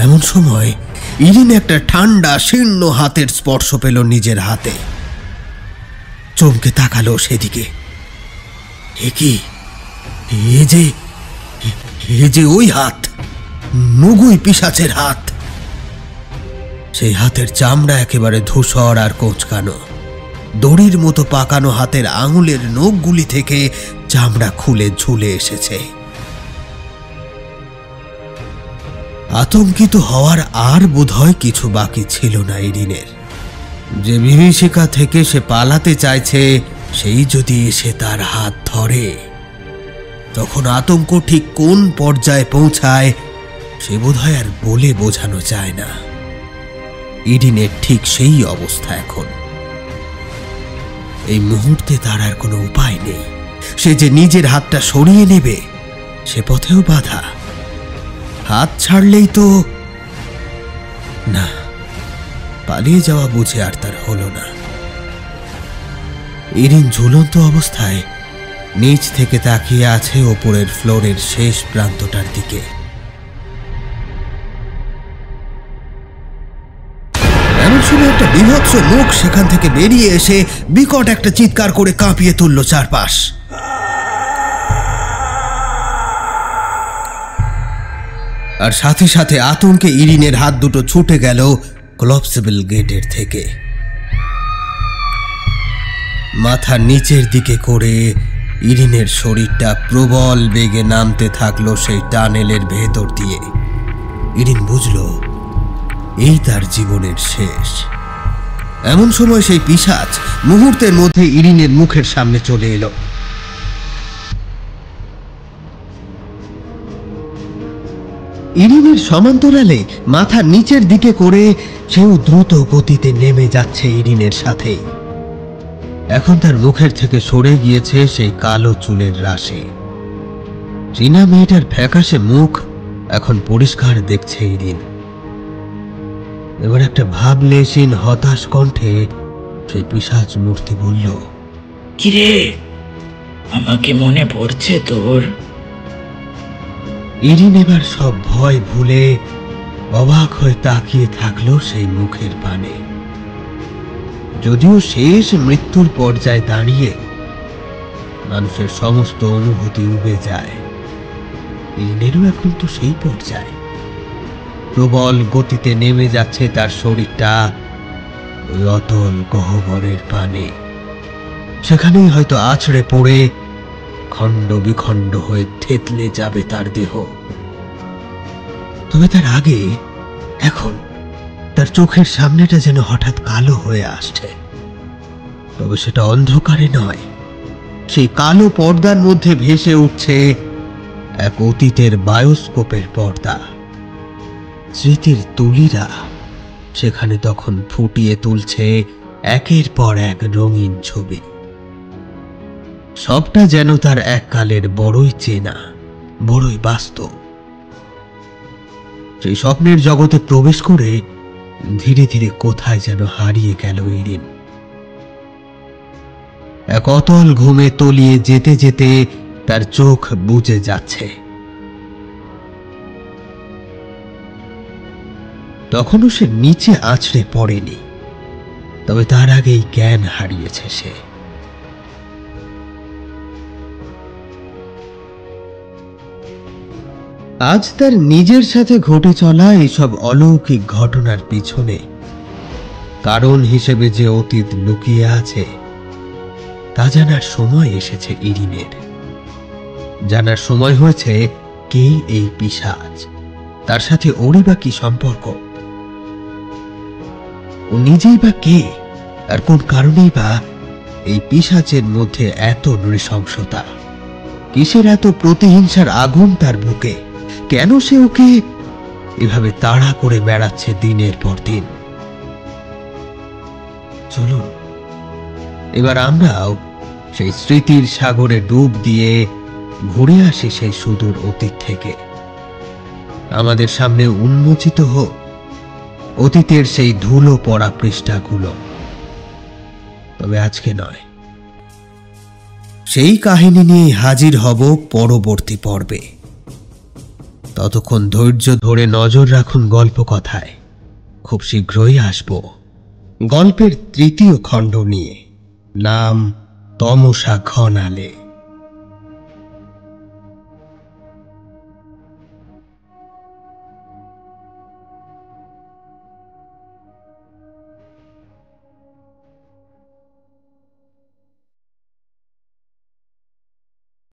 এমন সময় ইরিন একটা ঠান্ডা শীর্ণ হাতের স্পর্শ পেল নিজের হাতে। চমকে তাকালো সেদিকে। এ কি, এ যে ওই হাত, নগুই পিশাচের হাত। সেই হাতের চামড়া একেবারে ধূসর আর কোঁচকানো। দড়ির মতো পাকানো হাতের আঙুলের নখগুলি থেকে চামড়া খুলে ঝুলে এসেছে। আতঙ্কিত হওয়ার আর বোধহয় কিছু বাকি ছিল না ইরিনের। যে বিভীষিকা থেকে সে পালাতে চাইছে, সেই যদি এসে তার হাত ধরে, তখন আতঙ্ক ঠিক কোন পর্যায়ে পৌঁছায় সে বোধহয় আর বলে বোঝানো যায় না। ইরিনের ঠিক সেই অবস্থা এখন। এই মুহূর্তে তার আর কোনো উপায় নেই। সে যে নিজের হাতটা সরিয়ে নেবে, সে পথেও বাধা। হাত ছাড়লেই তো না, পালিয়ে যাওয়া বুঝে আর তার হলো না। ইরিন ঝুলন্ত অবস্থায় নিচ থেকে তাকিয়ে আছে ওপরের ফ্লোরের শেষ প্রান্তটার দিকে। এমন সময় একটা বিভৎস মুখ সেখান থেকে বেরিয়ে এসে বিকট একটা চিৎকার করে কাঁপিয়ে তুলল চারপাশ। আর সাথে সাথে আতঙ্কে ইরিনের হাত দুটো ছুটে গেল ক্লপসেবল গেটের থেকে। মাথা নিচের দিকে করে ইরিনের শরীরটা প্রবল বেগে নামতে থাকলো সেই টানেলের ভেতর দিয়ে। ইরিন বুঝল এই তার জীবনের শেষ। এমন সময় সেই পিশাচ মুহূর্তের মধ্যে ইরিনের মুখের সামনে চলে এলো। ইরিনের সমান্তরালে মাথা নিচের দিকে করে সেও দ্রুত গতিতে নেমে যাচ্ছে ইরিনের সাথে। এখন তার মুখের থেকে সরে গিয়েছে সেই কালো চুলের রাশি। চীনা মেয়েটার ফ্যাকাশে মুখ এখন পরিষ্কার দেখছে ইরিন। এবার একটা ভাবলেশীন হতাশ কণ্ঠে সেই পিশাচ মূর্তি বলল, কিরে, আমাকে মনে পড়ছে তোর? ইরিন এবার সব ভয় ভুলে অবাক হয়ে তাকিয়ে থাকলো সেই মুখের পানে। যদিও শেষ মৃত্যুর পর্যায়ে দাঁড়িয়ে মানুষের সমস্ত অনুভূতি উবে যায়। ইরিনেরও এখন তো সেই পর্যায়ে। প্রবল গতিতে নেমে যাচ্ছে তার শরীরটা ওই অতল গহ্বরের পানে। সেখানেই হয়তো আছড়ে পড়ে খণ্ড বিখণ্ড হয়ে থেতলে যাবে তার দেহ। তবে তার আগে এখন তার চোখের সামনেটা যেন হঠাৎ কালো হয়ে আসছে। তবে সেটা অন্ধকারে নয়, সেই কালো পর্দার মধ্যে ভেসে উঠছে এক অতীতের বায়োস্কোপের পর্দা। স্মৃতির তুলিরা সেখানে তখন ফুটিয়ে তুলছে একের পর এক রঙিন ছবি। সবটা যেন তার এককালের বড়ই চেনা, বড়ই বাস্তব। সেই স্বপ্নের জগতে প্রবেশ করে ধীরে ধীরে কোথায় যেন হারিয়ে গেল ইরিন। এক অতল ঘুমে তলিয়ে যেতে যেতে তার চোখ বুজে যাচ্ছে। তখনও সে নিচে আছড়ে পড়েনি, তবে তার আগেই জ্ঞান হারিয়েছে সে। আজ তার নিজের সাথে ঘটে চলা এইসব অলৌকিক ঘটনার পিছনে কারণ হিসেবে যে অতীত লুকিয়ে আছে তা জানার সময় এসেছে ইরিনের। জানার সময় হয়েছে কে এই পিশাচ, তার সাথে ওরই বা কি সম্পর্ক, ও নিজেই বা কে, আর কোন কারণেই বা এই পিশাচের মধ্যে এত নৃশংসতা। কিসের এত প্রতিহিংসার আগুন তার বুকে? কেন সে ওকে এভাবে তাড়া করে বেড়াচ্ছে দিনের পর দিন? চলুন এবার আমরাও সেই স্মৃতির সাগরে ডুব দিয়ে ঘুরে আসি সেই সুদূর অতীত থেকে। আমাদের সামনে উন্মোচিত হোক অতীতের সেই ধুলো পড়া পৃষ্ঠাগুলো। তবে আজকে নয়, সেই কাহিনী নিয়ে হাজির হব পরবর্তী পর্বে। ততক্ষণ ধৈর্য ধরে নজর রাখুন গল্প কথায়। খুব শীঘ্রই আসব গল্পের তৃতীয় খণ্ড নিয়ে, নাম তমসা ঘনালে।